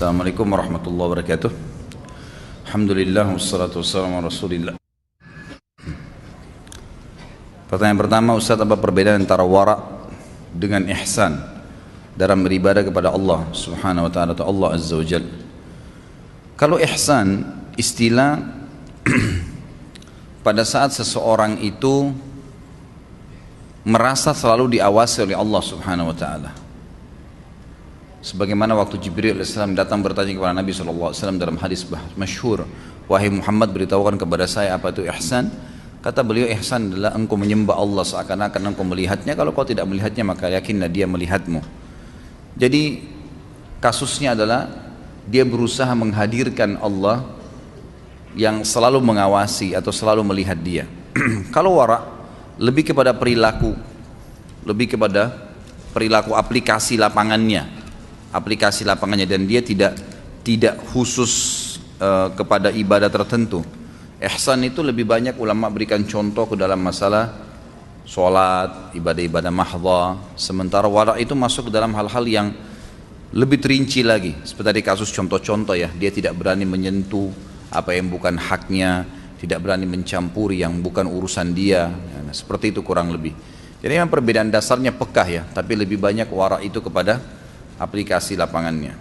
Assalamualaikum warahmatullahi wabarakatuh. Alhamdulillah wassalatu wassalamu ala Rasulillah. Pertanyaan pertama, Ustaz, apa perbedaan antara wara' dengan ihsan dalam beribadah kepada Allah Subhanahu wa taala atau Allah Azza wa Jalla? Kalau ihsan istilah pada saat seseorang itu merasa selalu diawasi oleh Allah Subhanahu wa taala. Sebagaimana waktu Jibril AS datang bertanya kepada Nabi SAW dalam hadis masyhur, "Wahai Muhammad, beritahukan kepada saya apa itu ihsan?" Kata beliau, ihsan adalah engkau menyembah Allah seakan-akan engkau melihatnya. Kalau kau tidak melihatnya, maka yakinlah dia melihatmu. Jadi kasusnya adalah dia berusaha menghadirkan Allah yang selalu mengawasi atau selalu melihat dia. Kalau wara' lebih kepada perilaku, lebih kepada perilaku aplikasi lapangannya, dan dia tidak khusus kepada ibadah tertentu. Ihsan itu lebih banyak ulama berikan contoh ke dalam masalah sholat, ibadah-ibadah mahdhah. Sementara wara' itu masuk ke dalam hal-hal yang lebih terinci lagi. Seperti tadi kasus contoh-contoh ya, dia tidak berani menyentuh apa yang bukan haknya, tidak berani mencampuri yang bukan urusan dia. Nah, seperti itu kurang lebih. Jadi memang perbedaan dasarnya pekah ya, tapi lebih banyak wara' itu kepada aplikasi lapangannya.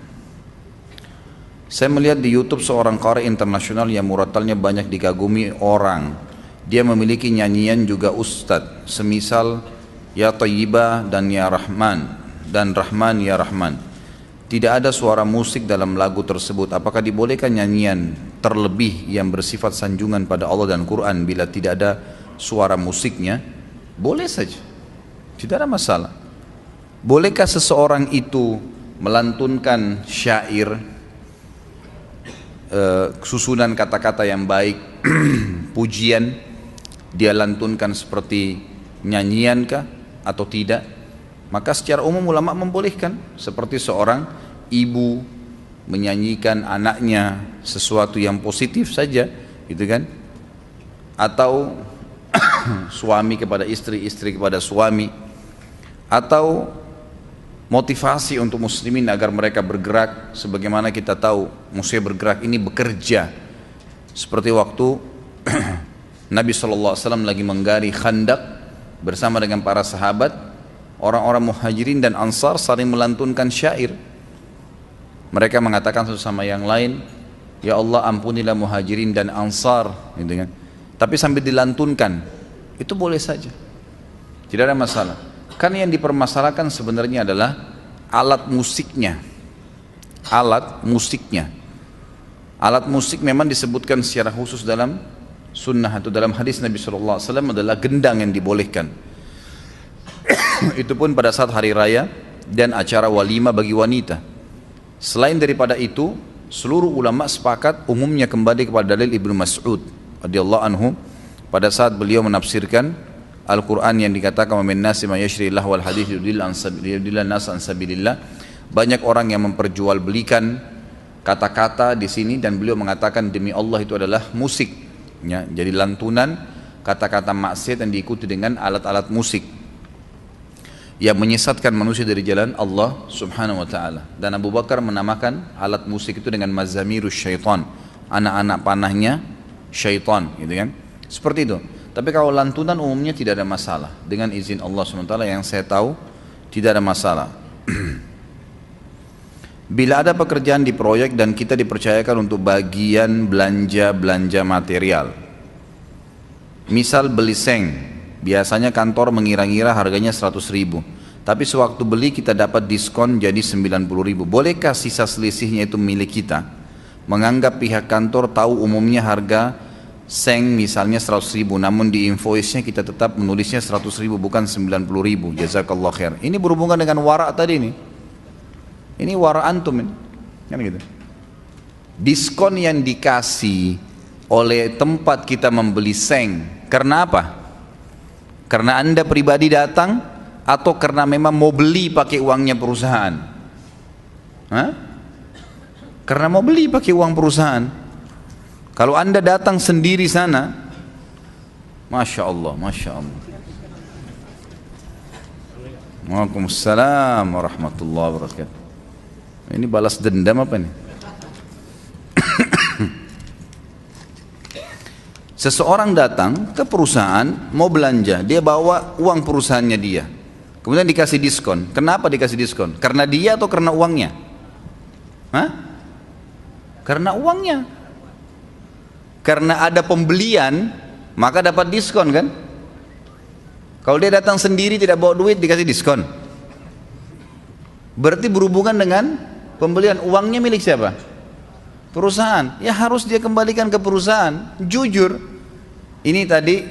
Saya melihat di YouTube seorang qari internasional yang murattalnya banyak dikagumi orang. Dia memiliki nyanyian juga ustadz, semisal Ya Tayyibah dan Ya Rahman dan Rahman Ya Rahman. Tidak ada suara musik dalam lagu tersebut. Apakah dibolehkan nyanyian terlebih yang bersifat sanjungan pada Allah dan Quran bila tidak ada suara musiknya? Boleh saja, tidak ada masalah. Bolehkah seseorang itu melantunkan syair, susunan kata-kata yang baik, pujian, dia lantunkan seperti nyanyiankah atau tidak? Maka secara umum ulama membolehkan, seperti seorang ibu menyanyikan anaknya sesuatu yang positif saja, gitu kan? Atau suami kepada istri, istri kepada suami, atau motivasi untuk muslimin agar mereka bergerak. Sebagaimana kita tahu musuh bergerak ini bekerja, seperti waktu Nabi SAW lagi menggali Khandaq bersama dengan para sahabat, orang-orang muhajirin dan ansar saling melantunkan syair. Mereka mengatakan satu sama yang lain, "Ya Allah, ampunilah muhajirin dan ansar," gitu kan. Tapi sambil dilantunkan, itu boleh saja, tidak ada masalah. Kan yang dipermasalahkan sebenarnya adalah alat musiknya. Alat musiknya. Alat musik memang disebutkan secara khusus dalam sunnah atau dalam hadis Nabi SAW adalah gendang yang dibolehkan. Itu pun pada saat hari raya dan acara walimah bagi wanita. Selain daripada itu, seluruh ulama sepakat umumnya kembali kepada dalil Ibnu Mas'ud radhiyallahu anhu pada saat beliau menafsirkan Al-Quran yang dikatakan wa min nasi ma yashri lahwal hadits yudillan nas an sabilillah. Banyak orang yang memperjualbelikan kata-kata di sini, dan beliau mengatakan demi Allah itu adalah musik ya, jadi lantunan kata-kata maksiat yang diikuti dengan alat-alat musik yang menyesatkan manusia dari jalan Allah Subhanahu wa taala. Dan Abu Bakar menamakan alat musik itu dengan mazamirus syaitan, anak-anak panahnya syaitan, gitu kan. Seperti itu. Tapi kalau lantunan umumnya tidak ada masalah. Dengan izin Allah SWT yang saya tahu tidak ada masalah. Bila ada pekerjaan di proyek dan kita dipercayakan untuk bagian belanja material, misal beli seng, biasanya kantor mengira-ngira harganya 100.000, tapi sewaktu beli kita dapat diskon jadi 90.000. Bolehkah sisa selisihnya itu milik kita? Menganggap pihak kantor tahu umumnya harga seng misalnya 100.000, namun di invoice-nya kita tetap menulisnya 100.000 bukan 90.000. Jazakallah khair. Ini berhubungan dengan wara' tadi ini. Ini wara' antum ini. Kan gitu. Diskon yang dikasih oleh tempat kita membeli seng, karena apa? Karena Anda pribadi datang atau karena memang mau beli pakai uangnya perusahaan? Hah? Karena mau beli pakai uang perusahaan. Kalau Anda datang sendiri sana, Masya Allah, Masya Allah. Waalaikumsalam warahmatullahi wabarakatuh. Ini balas dendam apa nih? Seseorang datang ke perusahaan mau belanja, dia bawa uang perusahaannya dia. Kemudian dikasih diskon. Kenapa dikasih diskon? Karena dia atau karena uangnya? Hah? Karena uangnya. Karena ada pembelian, maka dapat diskon kan? Kalau dia datang sendiri tidak bawa duit dikasih diskon. Berarti berhubungan dengan pembelian. Uangnya milik siapa? Perusahaan. Ya harus dia kembalikan ke perusahaan. Jujur. Ini tadi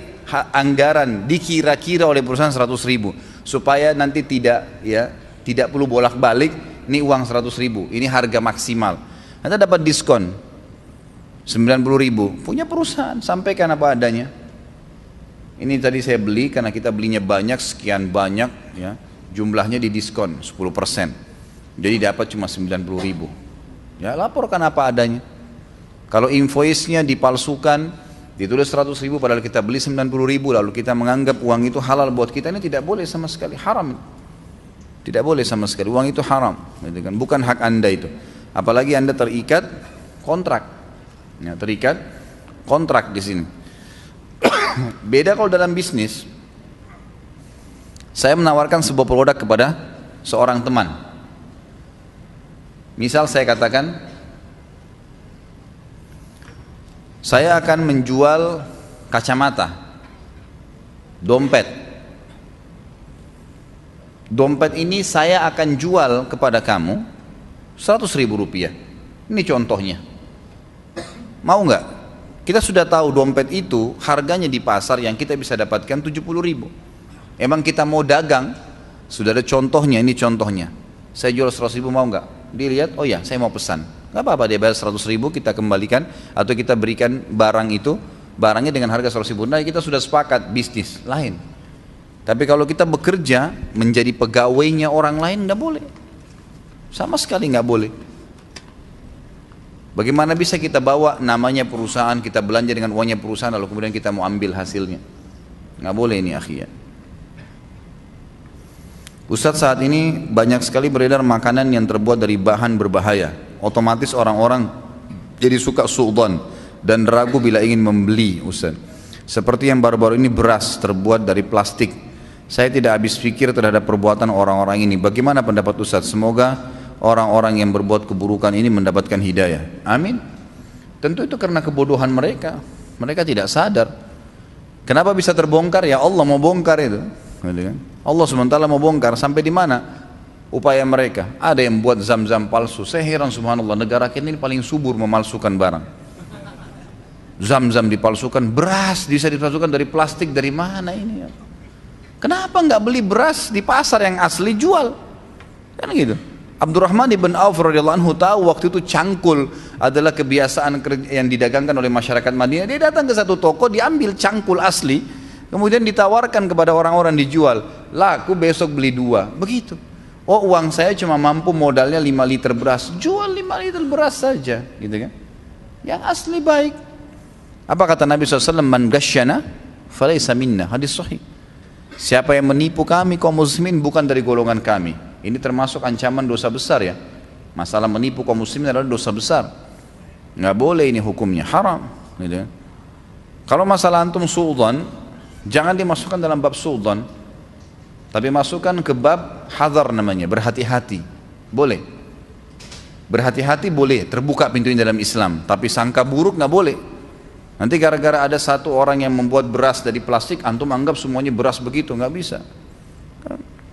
anggaran dikira-kira oleh perusahaan 100.000 supaya nanti tidak perlu bolak-balik. Ini uang 100.000, ini harga maksimal. Nanti dapat diskon 90.000. Punya perusahaan, sampaikan apa adanya. Ini tadi saya beli karena kita belinya banyak, sekian banyak, ya, jumlahnya didiskon 10%. Jadi dapat cuma 90.000. Ya laporkan apa adanya. Kalau invoice-nya dipalsukan, ditulis 100.000 padahal kita beli 90.000, lalu kita menganggap uang itu halal buat kita, ini tidak boleh sama sekali, haram. Tidak boleh sama sekali, uang itu haram, gitu kan? Bukan hak anda itu. Apalagi anda terikat kontrak, ya, terikat kontrak di sini. Beda kalau dalam bisnis. Saya menawarkan sebuah produk kepada seorang teman. Misal saya katakan, saya akan menjual kacamata, dompet. Dompet ini saya akan jual kepada kamu 100.000 rupiah. Ini contohnya. Mau nggak? Kita sudah tahu dompet itu harganya di pasar yang kita bisa dapatkan 70.000. Emang kita mau dagang? Sudah ada contohnya, ini contohnya. Saya jual 100.000, mau nggak? Dilihat, oh ya saya mau pesan. Gak apa-apa, dia bayar 100.000, kita kembalikan atau kita berikan barang itu, barangnya dengan harga 100.000. Nah kita sudah sepakat, bisnis lain. Tapi kalau kita bekerja menjadi pegawainya orang lain, gak boleh. Sama sekali gak boleh. Bagaimana bisa kita bawa namanya perusahaan, kita belanja dengan uangnya perusahaan, lalu kemudian kita mau ambil hasilnya? Gak boleh ini akhirnya. Ustadz, saat ini banyak sekali beredar makanan yang terbuat dari bahan berbahaya. Otomatis orang-orang jadi suka suudzon dan ragu bila ingin membeli, Ustaz. Seperti yang baru-baru ini beras terbuat dari plastik. Saya tidak habis pikir terhadap perbuatan orang-orang ini. Bagaimana pendapat Ustaz? Semoga orang-orang yang berbuat keburukan ini mendapatkan hidayah. Amin. Tentu itu karena kebodohan mereka. Mereka tidak sadar. Kenapa bisa terbongkar? Ya Allah mau bongkar itu. Allah SWT mau bongkar. Sampai di mana upaya mereka? Ada yang buat zam-zam palsu. Saya heran, subhanallah, negara kita ini paling subur memalsukan barang. Zam-zam dipalsukan, beras bisa dipalsukan dari plastik, dari mana ini? Kenapa nggak beli beras di pasar yang asli jual? Kan gitu. Abdurrahman ibn Auf radhiyallahu anhu tahu waktu itu cangkul adalah kebiasaan yang didagangkan oleh masyarakat Madinah. Dia datang ke satu toko, diambil cangkul asli, kemudian ditawarkan kepada orang-orang, dijual. Laku, besok beli 2. Begitu. Oh, uang saya cuma mampu modalnya 5 liter beras. Jual 5 liter beras saja, gitu kan? Yang asli baik. Apa kata Nabi SAW? Man ghasyana falaysa minna. Hadis sahih. Siapa yang menipu kami kaum muslimin bukan dari golongan kami. Ini termasuk ancaman dosa besar ya. Masalah menipu kaum muslimin adalah dosa besar. Nggak boleh ini hukumnya, haram. Gitu. Kalau masalah antum suudzon, jangan dimasukkan dalam bab suudzon, tapi masukkan ke bab hadar namanya, berhati-hati. Boleh. Berhati-hati boleh, terbuka pintunya dalam Islam. Tapi sangka buruk nggak boleh. Nanti gara-gara ada satu orang yang membuat beras dari plastik, antum anggap semuanya beras begitu, nggak bisa.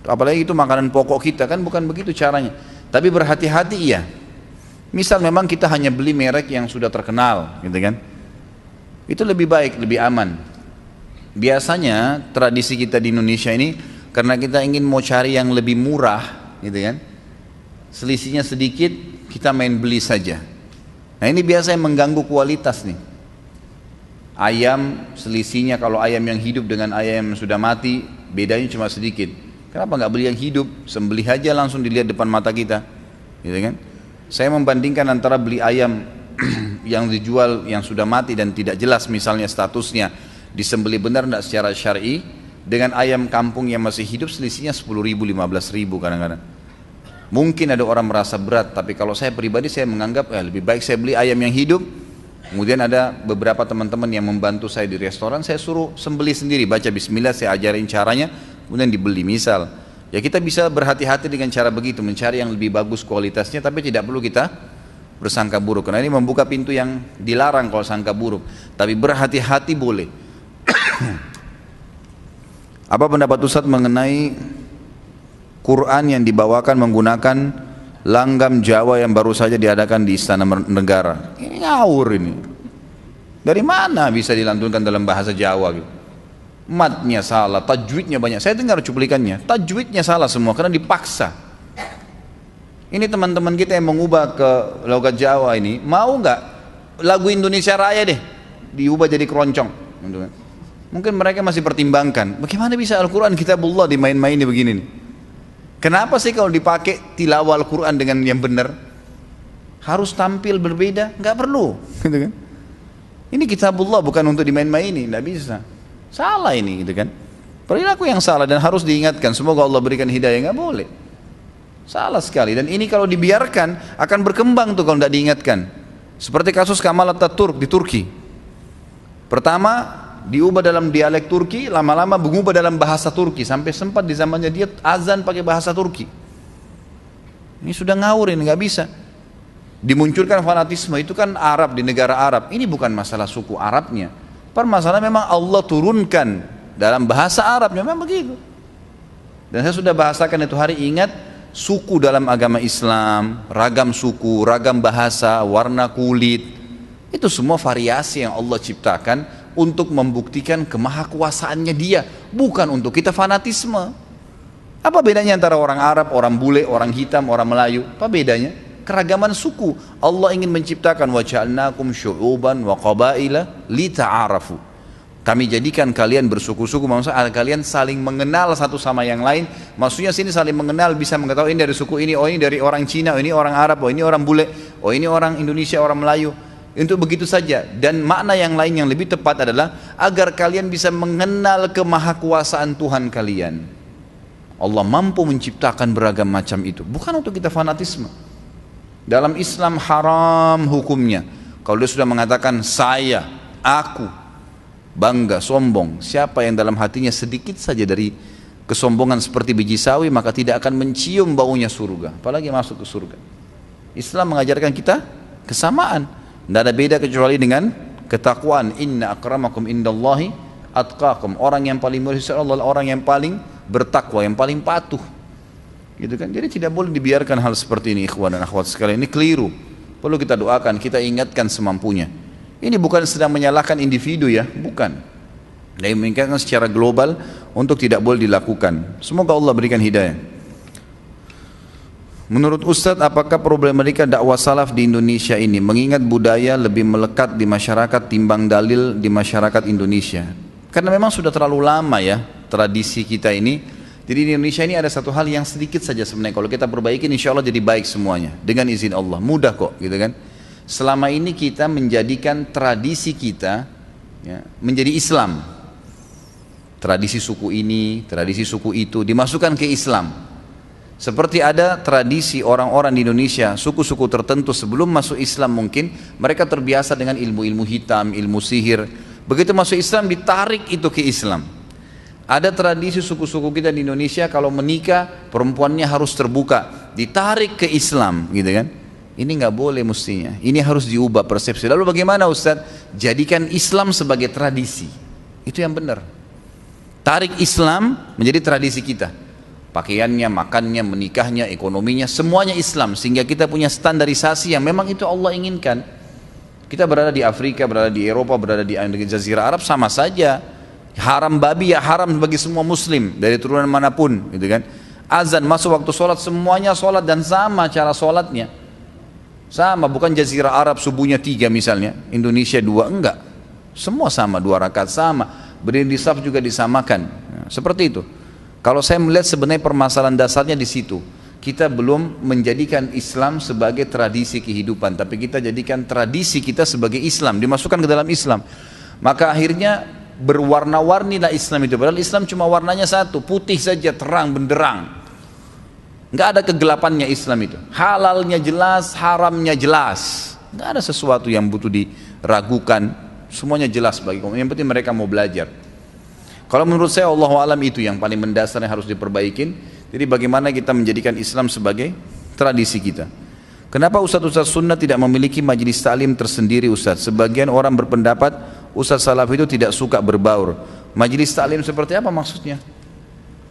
Apalagi itu makanan pokok kita, kan bukan begitu caranya. Tapi berhati-hati iya. Misal memang kita hanya beli merek yang sudah terkenal, gitu kan? Itu lebih baik, lebih aman. Biasanya tradisi kita di Indonesia ini, karena kita ingin mau cari yang lebih murah, gitu kan? Selisihnya sedikit, kita main beli saja. Nah ini biasa yang mengganggu kualitas nih. Ayam selisihnya, kalau ayam yang hidup dengan ayam yang sudah mati, bedanya cuma sedikit. Kenapa nggak beli yang hidup? Sembelih aja langsung dilihat depan mata kita, gitu kan? Saya membandingkan antara beli ayam yang dijual yang sudah mati dan tidak jelas misalnya statusnya disembelih benar tidak secara syar'i, dengan ayam kampung yang masih hidup, selisihnya 10.000, 15.000 kadang-kadang. Mungkin ada orang merasa berat, tapi kalau saya pribadi saya menganggap lebih baik saya beli ayam yang hidup Kemudian ada beberapa teman-teman yang membantu saya di restoran, saya suruh sembelih sendiri, baca bismillah, saya ajarin caranya, kemudian dibeli. Misal, ya kita bisa berhati-hati dengan cara begitu, mencari yang lebih bagus kualitasnya, tapi tidak perlu kita bersangka buruk, karena ini membuka pintu yang dilarang kalau sangka buruk. Tapi berhati-hati boleh. Apa pendapat Ustaz mengenai Quran yang dibawakan menggunakan langgam Jawa yang baru saja diadakan di Istana Negara? Ini ngawur ini. Dari mana bisa dilantunkan dalam bahasa Jawa gitu? Matnya salah, tajwidnya banyak. Saya dengar cuplikannya, tajwidnya salah semua karena dipaksa. Ini teman-teman kita yang mengubah ke logat Jawa ini, mau nggak lagu Indonesia Raya deh diubah jadi keroncong? Mungkin mereka masih pertimbangkan, bagaimana bisa Al-Quran Kitabullah dimain-maini begini nih? Kenapa sih kalau dipakai tilawah Al-Quran dengan yang benar harus tampil berbeda? Nggak perlu, gitu kan? Ini Kitabullah bukan untuk dimain-maini, nggak bisa. Salah ini, gitu kan? Perilaku yang salah dan harus diingatkan. Semoga Allah berikan hidayah. Nggak boleh. Salah sekali. Dan ini kalau dibiarkan akan berkembang tuh kalau nggak diingatkan. Seperti kasus Kamal Atatürk di Turki. Pertama diubah dalam dialek Turki, lama-lama mengubah dalam bahasa Turki, sampai sempat di zamannya dia azan pakai bahasa Turki. Ini sudah ngawur, ini nggak bisa. Dimunculkan fanatisme, itu kan Arab, di negara Arab. Ini bukan masalah suku Arabnya, permasalahan memang Allah turunkan dalam bahasa Arabnya, memang begitu. Dan saya sudah bahasakan itu hari, ingat, suku dalam agama Islam, ragam suku, ragam bahasa, warna kulit, itu semua variasi yang Allah ciptakan untuk membuktikan kemahakuasaannya Dia, bukan untuk kita fanatisme. Apa bedanya antara orang Arab, orang bule, orang hitam, orang Melayu? Apa bedanya? Keragaman suku. Allah ingin menciptakan wa ja'alnakum syu'uban wa qabaila lita'arafu. Kami jadikan kalian bersuku-suku, maksudnya kalian saling mengenal satu sama yang lain. Maksudnya sini saling mengenal, bisa mengetahui ini dari suku ini, oh ini dari orang Cina, oh ini orang Arab, oh ini orang bule, oh ini orang Indonesia, orang Melayu. Untuk begitu saja. Dan makna yang lain yang lebih tepat adalah agar kalian bisa mengenal kemahakuasaan Tuhan kalian. Allah mampu menciptakan beragam macam itu, bukan untuk kita fanatisme. Dalam Islam haram hukumnya kalau dia sudah mengatakan saya, aku, bangga, sombong. Siapa yang dalam hatinya sedikit saja dari kesombongan seperti biji sawi, maka tidak akan mencium baunya surga, apalagi masuk ke surga. Islam mengajarkan kita kesamaan. Tidak ada beda kecuali dengan ketakwaan. Inna akramakum indallahi atqakum. Orang yang paling mulia Allah, orang yang paling bertakwa, yang paling patuh. Gitu kan? Jadi tidak boleh dibiarkan hal seperti ini, ikhwan dan akhwat sekalian. Ini keliru. Perlu kita doakan, kita ingatkan semampunya. Ini bukan sedang menyalahkan individu ya, bukan. Dan mengingatkan secara global untuk tidak boleh dilakukan. Semoga Allah berikan hidayah. Menurut Ustadz, apakah problematika dakwah salaf di Indonesia ini mengingat budaya lebih melekat di masyarakat timbang dalil di masyarakat Indonesia? Karena memang sudah terlalu lama ya tradisi kita ini. Jadi di Indonesia ini ada satu hal yang sedikit saja sebenarnya, kalau kita perbaiki insya Allah jadi baik semuanya dengan izin Allah, mudah kok, gitu kan. Selama ini kita menjadikan tradisi kita ya, menjadi Islam. Tradisi suku ini, tradisi suku itu dimasukkan ke Islam. Seperti ada tradisi orang-orang di Indonesia, suku-suku tertentu sebelum masuk Islam mungkin mereka terbiasa dengan ilmu-ilmu hitam, ilmu sihir. Begitu masuk Islam ditarik itu ke Islam. Ada tradisi suku-suku kita di Indonesia kalau menikah perempuannya harus terbuka, ditarik ke Islam, gitu kan? Ini nggak boleh mestinya. Ini harus diubah persepsi. Lalu bagaimana Ustadz? Jadikan Islam sebagai tradisi. Itu yang benar. Tarik Islam menjadi tradisi kita. Pakaiannya, makannya, menikahnya, ekonominya, semuanya Islam. Sehingga kita punya standarisasi yang memang itu Allah inginkan. Kita berada di Afrika, berada di Eropa, berada di Jazirah Arab, sama saja. Haram babi ya haram bagi semua muslim, dari turunan manapun, gitu kan. Azan, masuk waktu sholat, semuanya sholat dan sama cara sholatnya. Sama, bukan Jazirah Arab subuhnya 3 misalnya, Indonesia 2, enggak. Semua sama, 2 rakaat sama. Berdiri di saf juga disamakan. Nah, seperti itu. Kalau saya melihat sebenarnya permasalahan dasarnya di situ. Kita belum menjadikan Islam sebagai tradisi kehidupan, tapi kita jadikan tradisi kita sebagai Islam, dimasukkan ke dalam Islam. Maka akhirnya berwarna-warnilah Islam itu. Padahal Islam cuma warnanya satu, putih saja, terang benderang. Nggak ada kegelapannya Islam itu. Halalnya jelas, haramnya jelas. nggak ada sesuatu yang butuh diragukan, semuanya jelas bagi kaum. Yang penting mereka mau belajar. Kalau menurut saya Allah alam itu yang paling mendasar yang harus diperbaikin. Jadi bagaimana kita menjadikan Islam sebagai tradisi kita. Kenapa Ustadz Sunnah tidak memiliki majelis ta'lim tersendiri Ustadz? Sebagian orang berpendapat Ustadz Salaf itu tidak suka berbaur. Majelis ta'lim seperti apa maksudnya?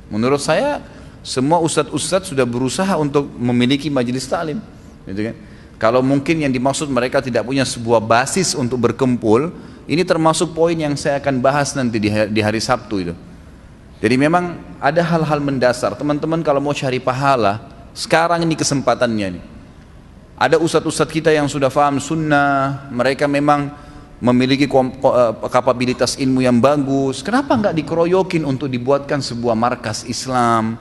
Menurut saya semua ustadz-ustadz sudah berusaha untuk memiliki majelis ta'lim, gitu kan? Kalau mungkin yang dimaksud mereka tidak punya sebuah basis untuk berkumpul, ini termasuk poin yang saya akan bahas nanti di hari Sabtu itu. Jadi memang ada hal-hal mendasar. Teman-teman kalau mau cari pahala, sekarang ini kesempatannya nih. Ada ustadz-ustadz kita yang sudah paham sunnah, mereka memang memiliki kapabilitas ilmu yang bagus. Kenapa nggak dikeroyokin untuk dibuatkan sebuah markas Islam,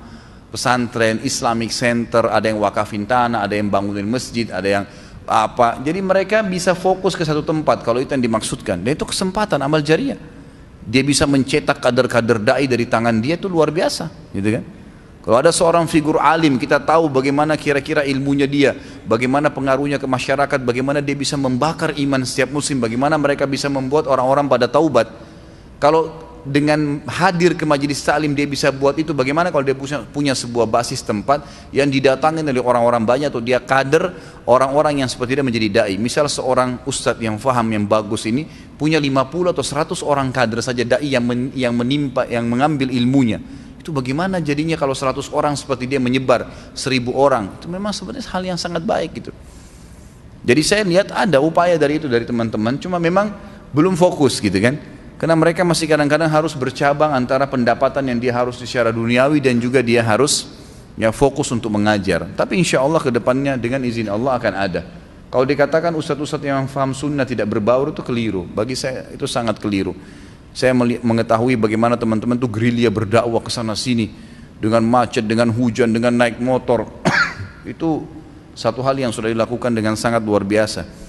pesantren, Islamic Center, ada yang wakafin tanah, ada yang bangunin masjid, ada yang apa. Jadi mereka bisa fokus ke satu tempat kalau itu yang dimaksudkan. Dan itu kesempatan amal jariah. Dia bisa mencetak kader-kader dai dari tangan dia, itu luar biasa, gitu kan? Kalau ada seorang figur alim, kita tahu bagaimana kira-kira ilmunya dia, bagaimana pengaruhnya ke masyarakat, bagaimana dia bisa membakar iman setiap muslim, bagaimana mereka bisa membuat orang-orang pada taubat. Kalau dengan hadir ke majelis ta'lim dia bisa buat itu, bagaimana kalau dia punya sebuah basis tempat yang didatangin oleh orang-orang banyak, atau dia kader orang-orang yang seperti dia menjadi dai. Misal seorang ustadz yang faham, yang bagus ini punya 50 atau 100 orang kader saja dai yang menimpa, yang mengambil ilmunya. Itu bagaimana jadinya kalau 100 orang seperti dia menyebar 1000 orang. Itu memang sebenarnya hal yang sangat baik gitu. Jadi saya lihat ada upaya dari itu dari teman-teman, cuma memang belum fokus gitu kan. Karena mereka masih kadang-kadang harus bercabang antara pendapatan yang dia harus secara duniawi dan juga dia harus ya fokus untuk mengajar. Tapi insya Allah ke depannya dengan izin Allah akan ada. Kalau dikatakan ustadz-ustadz yang faham sunnah tidak berbaur itu keliru. Bagi saya itu sangat keliru. Saya mengetahui bagaimana teman-teman tuh gerilya berdakwah ke sana sini dengan macet, dengan hujan, dengan naik motor. Itu satu hal yang sudah dilakukan dengan sangat luar biasa.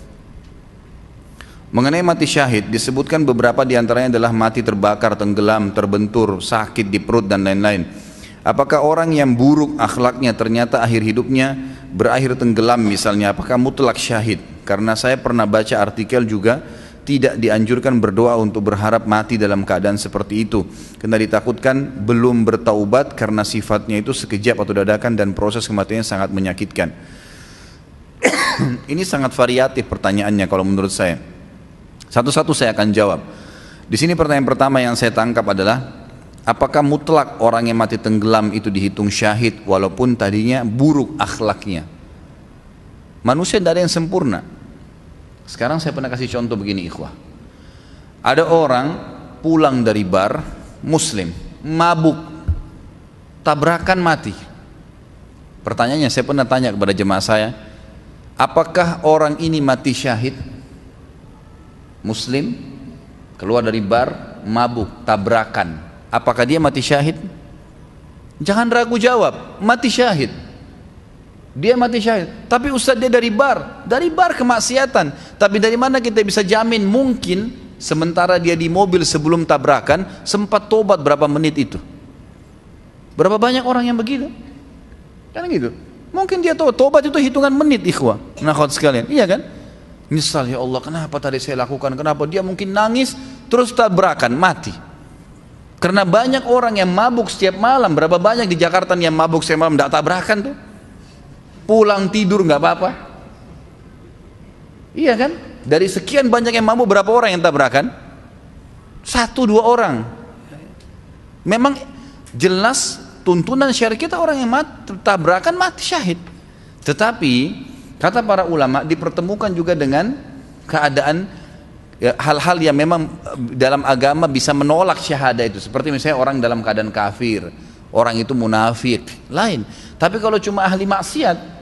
Mengenai mati syahid, disebutkan beberapa diantaranya adalah mati terbakar, tenggelam, terbentur, sakit di perut dan lain-lain. Apakah orang yang buruk akhlaknya ternyata akhir hidupnya berakhir tenggelam misalnya, apakah mutlak syahid? Karena saya pernah baca artikel juga tidak dianjurkan berdoa untuk berharap mati dalam keadaan seperti itu, karena ditakutkan belum bertaubat karena sifatnya itu sekejap atau dadakan dan proses kematiannya sangat menyakitkan. Ini sangat variatif pertanyaannya kalau menurut saya. Satu-satu saya akan jawab. Di sini pertanyaan pertama yang saya tangkap adalah, apakah mutlak orang yang mati tenggelam itu dihitung syahid walaupun tadinya buruk akhlaknya? Manusia tidak ada yang sempurna. Sekarang saya pernah kasih contoh begini ikhwah. Ada orang pulang dari bar, muslim, mabuk, tabrakan mati. Pertanyaannya, saya pernah tanya kepada jemaah saya, apakah orang ini mati syahid? Muslim, keluar dari bar, mabuk, tabrakan. Apakah dia mati syahid? Jangan ragu jawab, mati syahid. Dia mati syahid. Tapi ustaz dia dari bar kemaksiatan. Tapi dari mana kita bisa jamin? Mungkin sementara dia di mobil sebelum tabrakan sempat tobat berapa menit itu. Berapa banyak orang yang begitu? Kan gitu. Mungkin dia tahu tobat itu hitungan menit ikhwah. Nah kawan sekalian, iya kan? Nyesal, ya Allah kenapa tadi saya lakukan, kenapa? Dia mungkin nangis terus tabrakan mati. Karena banyak orang yang mabuk setiap malam. Berapa banyak di Jakarta yang mabuk setiap malam tidak tabrakan tuh? Pulang tidur nggak apa-apa. Iya kan? Dari sekian banyak yang mabuk berapa orang yang tabrakan? 1-2 orang. Memang jelas tuntunan syariat kita orang yang tabrakan mati syahid. Tetapi kata para ulama dipertemukan juga dengan keadaan ya, hal-hal yang memang dalam agama bisa menolak syahadah itu. Seperti misalnya orang dalam keadaan kafir, orang itu munafik, lain. Tapi kalau cuma ahli maksiat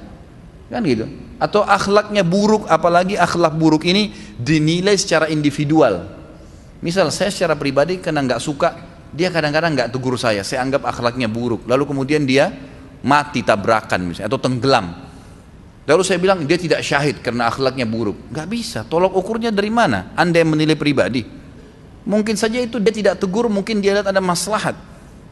kan gitu, atau akhlaknya buruk, apalagi akhlak buruk ini dinilai secara individual. Misal saya secara pribadi karena nggak suka, dia kadang-kadang nggak tegur saya anggap akhlaknya buruk, lalu kemudian dia mati tabrakan misalnya, atau tenggelam, lalu saya bilang dia tidak syahid karena akhlaknya buruk. Nggak bisa, tolok ukurnya dari mana? Anda yang menilai pribadi. Mungkin saja itu dia tidak tegur, mungkin dia lihat ada maslahat.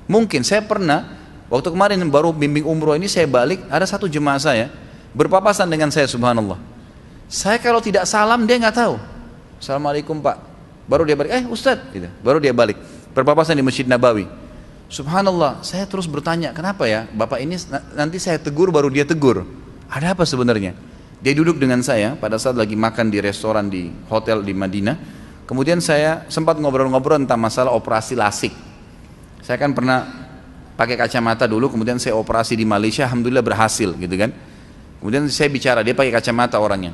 Mungkin saya pernah waktu kemarin baru bimbing umroh ini, saya balik, ada satu jemaah saya berpapasan dengan saya, subhanallah. Saya kalau tidak salam dia nggak tahu. Assalamualaikum Pak. Baru dia balik, Ustadz, gitu. Baru dia balik. Berpapasan di Masjid Nabawi. Subhanallah, saya terus bertanya, kenapa ya Bapak ini nanti saya tegur baru dia tegur. Ada apa sebenarnya? Dia duduk dengan saya pada saat lagi makan di restoran di hotel di Madinah. Kemudian saya sempat ngobrol-ngobrol tentang masalah operasi lasik. Saya kan pernah pakai kacamata dulu, kemudian saya operasi di Malaysia, alhamdulillah berhasil gitu kan. Kemudian saya bicara, dia pakai kacamata orangnya.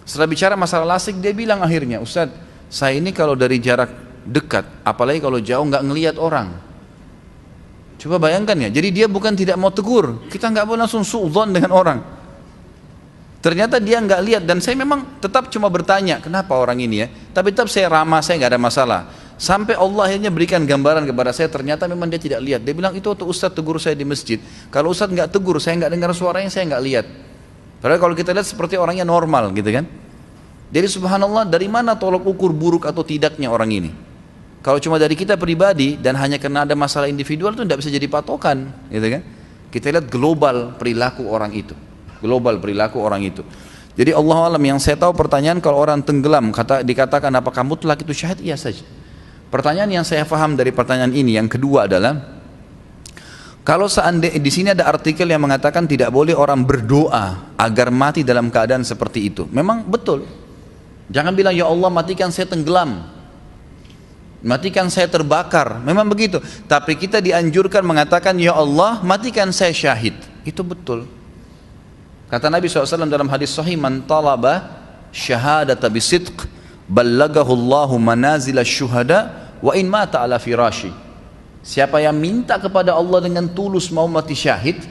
Setelah bicara masalah lasik, dia bilang akhirnya, Ustadz, saya ini kalau dari jarak dekat, apalagi kalau jauh nggak ngelihat orang. Coba bayangkan ya, jadi dia bukan tidak mau tegur, kita nggak boleh langsung suudzon dengan orang. Ternyata dia nggak lihat, dan saya memang tetap cuma bertanya, kenapa orang ini ya? Tapi tetap saya ramah, saya nggak ada masalah. Sampai Allah akhirnya berikan gambaran kepada saya, ternyata memang dia tidak lihat. Dia bilang, itu waktu Ustadz tegur saya di masjid. Kalau Ustadz nggak tegur, saya nggak dengar suaranya, saya nggak lihat. Padahal kalau kita lihat seperti orangnya normal gitu kan. Jadi subhanallah, dari mana tolok ukur buruk atau tidaknya orang ini? Kalau cuma dari kita pribadi dan hanya karena ada masalah individual itu tidak bisa jadi patokan, gitu kan? Kita lihat global perilaku orang itu, global perilaku orang itu. Jadi Allah alam, yang saya tahu pertanyaan kalau orang tenggelam dikatakan apakah mutlak itu syahid? Iya saja. Pertanyaan yang saya paham dari pertanyaan ini yang kedua adalah, kalau seandainya di sini ada artikel yang mengatakan tidak boleh orang berdoa agar mati dalam keadaan seperti itu. Memang betul. Jangan bilang ya Allah matikan saya tenggelam, matikan saya terbakar. Memang begitu. Tapi kita dianjurkan mengatakan ya Allah matikan saya syahid. Itu betul. Kata Nabi SAW dalam hadis sahih, man talaba syahadata bisidq ballagahu Allahu manazila syuhada wa in mata ala firashi. Siapa yang minta kepada Allah dengan tulus mau mati syahid,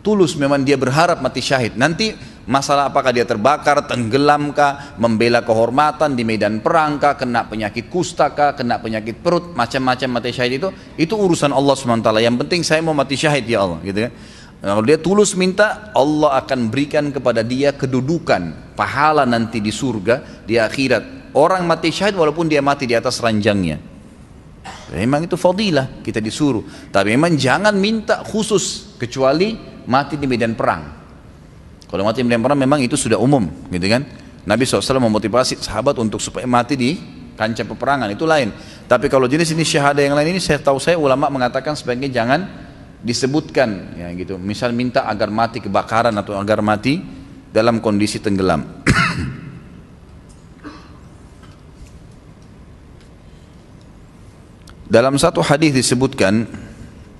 tulus memang dia berharap mati syahid, nanti masalah apakah dia terbakar, tenggelam kah, membela kehormatan di medan perang kah, kena penyakit kusta kah, kena penyakit perut, macam-macam mati syahid itu urusan Allah SWT. Yang penting saya mau mati syahid ya Allah, gitu kan. Kalau dia tulus minta, Allah akan berikan kepada dia kedudukan pahala nanti di surga, di akhirat. Orang mati syahid walaupun dia mati di atas ranjangnya, memang itu fadilah, kita disuruh. Tapi memang jangan minta khusus kecuali mati di medan perang. Kalau mati di medan perang memang itu sudah umum, gitu kan. Nabi SAW memotivasi sahabat untuk supaya mati di kancah peperangan, itu lain. Tapi kalau jenis ini syahadah yang lain ini, saya tahu ulama mengatakan sebaiknya jangan disebutkan ya gitu. Misal minta agar mati kebakaran atau agar mati dalam kondisi tenggelam. Dalam satu hadis disebutkan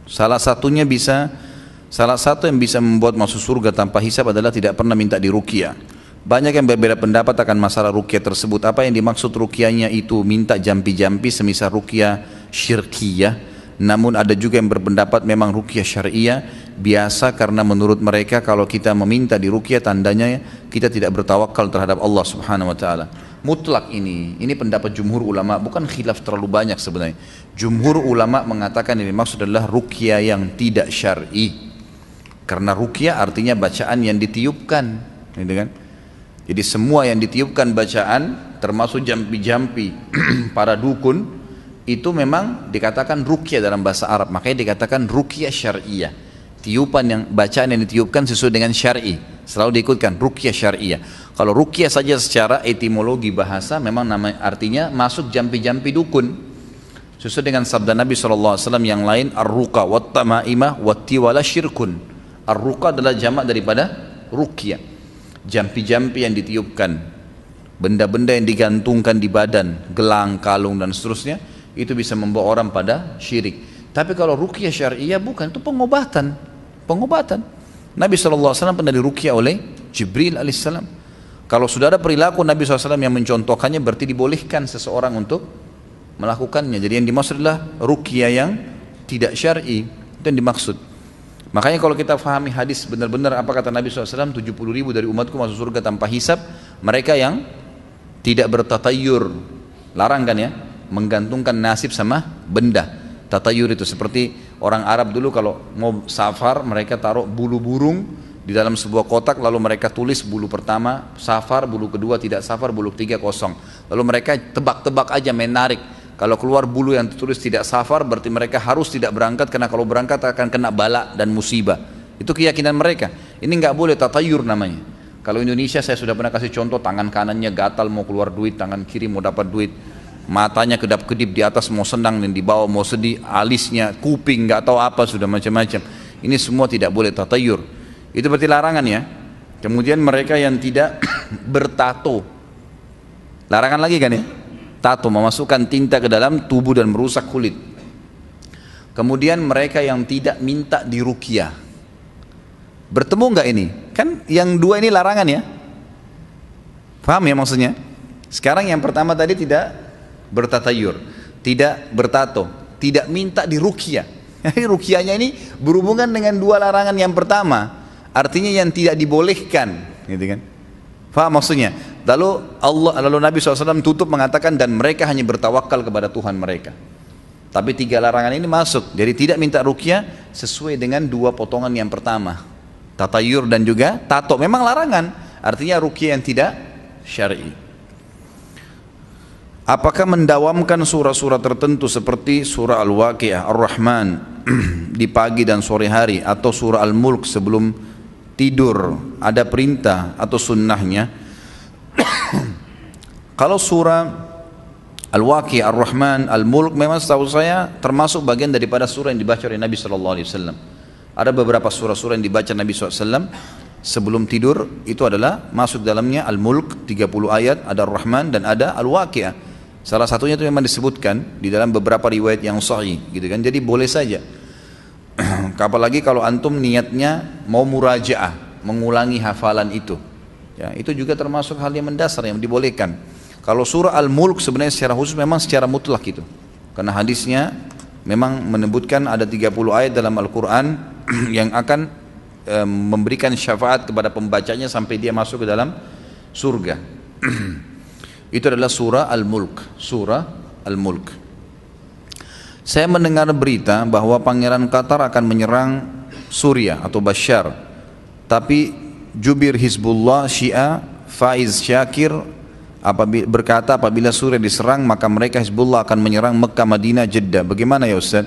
salah satu yang bisa membuat masuk surga tanpa hisab adalah tidak pernah minta diruqyah. Banyak yang berbeda pendapat akan masalah ruqyah tersebut. Apa yang dimaksud ruqyahnya itu minta jampi-jampi semisal ruqyah syirkiyah. Namun ada juga yang berpendapat memang ruqyah syariah biasa, karena menurut mereka kalau kita meminta di ruqyah tandanya kita tidak bertawakal terhadap Allah Subhanahu wa taala. Mutlak ini pendapat jumhur ulama, bukan khilaf terlalu banyak sebenarnya. Jumhur ulama mengatakan ini maksud adalah ruqyah yang tidak syar'i. Karena ruqyah artinya bacaan yang ditiupkan, gitu kan? Jadi semua yang ditiupkan bacaan termasuk jampi-jampi para dukun itu memang dikatakan ruqyah dalam bahasa Arab, makanya dikatakan ruqyah syariah. Tiupan yang bacaan yang ditiupkan sesuai dengan syar'i, selalu diikutkan ruqyah syariah. Kalau ruqyah saja secara etimologi bahasa memang artinya masuk jampi-jampi dukun. Sesuai dengan sabda Nabi SAW yang lain, ar-ruqa wat tamaimah wat tiwala syirkun. Ar-ruqa adalah jamak daripada ruqyah. Jampi-jampi yang ditiupkan, benda-benda yang digantungkan di badan, gelang, kalung dan seterusnya, itu bisa membawa orang pada syirik. Tapi kalau ruqyah syariah bukan, itu pengobatan. Nabi SAW pernah diruqyah oleh Jibril alaihissalam. Kalau sudah ada perilaku Nabi SAW yang mencontohkannya, berarti dibolehkan seseorang untuk melakukannya. Jadi yang dimaksud adalah ruqyah yang tidak syar'i, itu yang dimaksud. Makanya kalau kita fahami hadis benar-benar apa kata Nabi SAW, 70.000 dari umatku masuk surga tanpa hisab, mereka yang tidak bertatayur, larang kan ya, menggantungkan nasib sama benda. Tatayur itu seperti orang Arab dulu kalau mau safar, mereka taruh bulu burung di dalam sebuah kotak, lalu mereka tulis bulu pertama safar, bulu kedua tidak safar, bulu ketiga kosong. Lalu mereka tebak-tebak aja, menarik. Kalau keluar bulu yang tertulis tidak safar, berarti mereka harus tidak berangkat, karena kalau berangkat akan kena bala dan musibah. Itu keyakinan mereka. Ini nggak boleh, tatayur namanya. Kalau Indonesia saya sudah pernah kasih contoh, tangan kanannya gatal mau keluar duit, tangan kiri mau dapat duit, matanya kedap-kedip di atas mau senang dan di bawah mau sedih, alisnya, kuping nggak tahu apa sudah macam-macam. Ini semua tidak boleh tatayur. Itu berarti larangan ya. Kemudian mereka yang tidak bertato, larangan lagi kan ya? Tato memasukkan tinta ke dalam tubuh dan merusak kulit. Kemudian mereka yang tidak minta diruqyah. Bertemu nggak ini? Kan yang dua ini larangan ya? Paham ya maksudnya? Sekarang yang pertama tadi tidak bertatayur, tidak bertato, tidak minta diruqyah. Jadi ruqyahnya ini berhubungan dengan dua larangan yang pertama. Artinya yang tidak dibolehkan, gitu kan? Faham maksudnya? Lalu Nabi SAW tutup mengatakan dan mereka hanya bertawakal kepada Tuhan mereka. Tapi tiga larangan ini masuk. Jadi tidak minta ruqyah sesuai dengan dua potongan yang pertama, tatayur dan juga tato. Memang larangan, artinya ruqyah yang tidak syar'i. Apakah mendawamkan surah-surah tertentu seperti surah Al-Waqi'ah, Ar-Rahman di pagi dan sore hari, atau surah Al-Mulk sebelum tidur, ada perintah atau sunnahnya? Kalau surah Al-Waqi'ah, Ar-Rahman, Al-Mulk memang setahu saya termasuk bagian daripada surah yang dibaca oleh Nabi SAW. Ada beberapa surah-surah yang dibaca Nabi SAW sebelum tidur, itu adalah masuk dalamnya Al-Mulk 30 ayat, ada Ar-Rahman dan ada Al-Waqi'ah. Salah satunya itu memang disebutkan di dalam beberapa riwayat yang sahih, gitu kan. Jadi boleh saja. Apalagi kalau antum niatnya mau murajaah, mengulangi hafalan itu, ya, itu juga termasuk hal yang mendasar yang dibolehkan. Kalau surah Al-Mulk sebenarnya secara khusus memang secara mutlak itu, karena hadisnya memang menyebutkan ada 30 ayat dalam Al-Quran yang akan memberikan syafaat kepada pembacanya sampai dia masuk ke dalam surga. Itu adalah surah Al-Mulk, surah Al-Mulk. Saya mendengar berita bahwa Pangeran Qatar akan menyerang Suriah atau Bashar, tapi jubir Hizbullah Syiah Faiz Syakir berkata apabila Suriah diserang maka mereka Hizbullah akan menyerang Mekah, Madinah, Jeddah. Bagaimana ya Ustaz?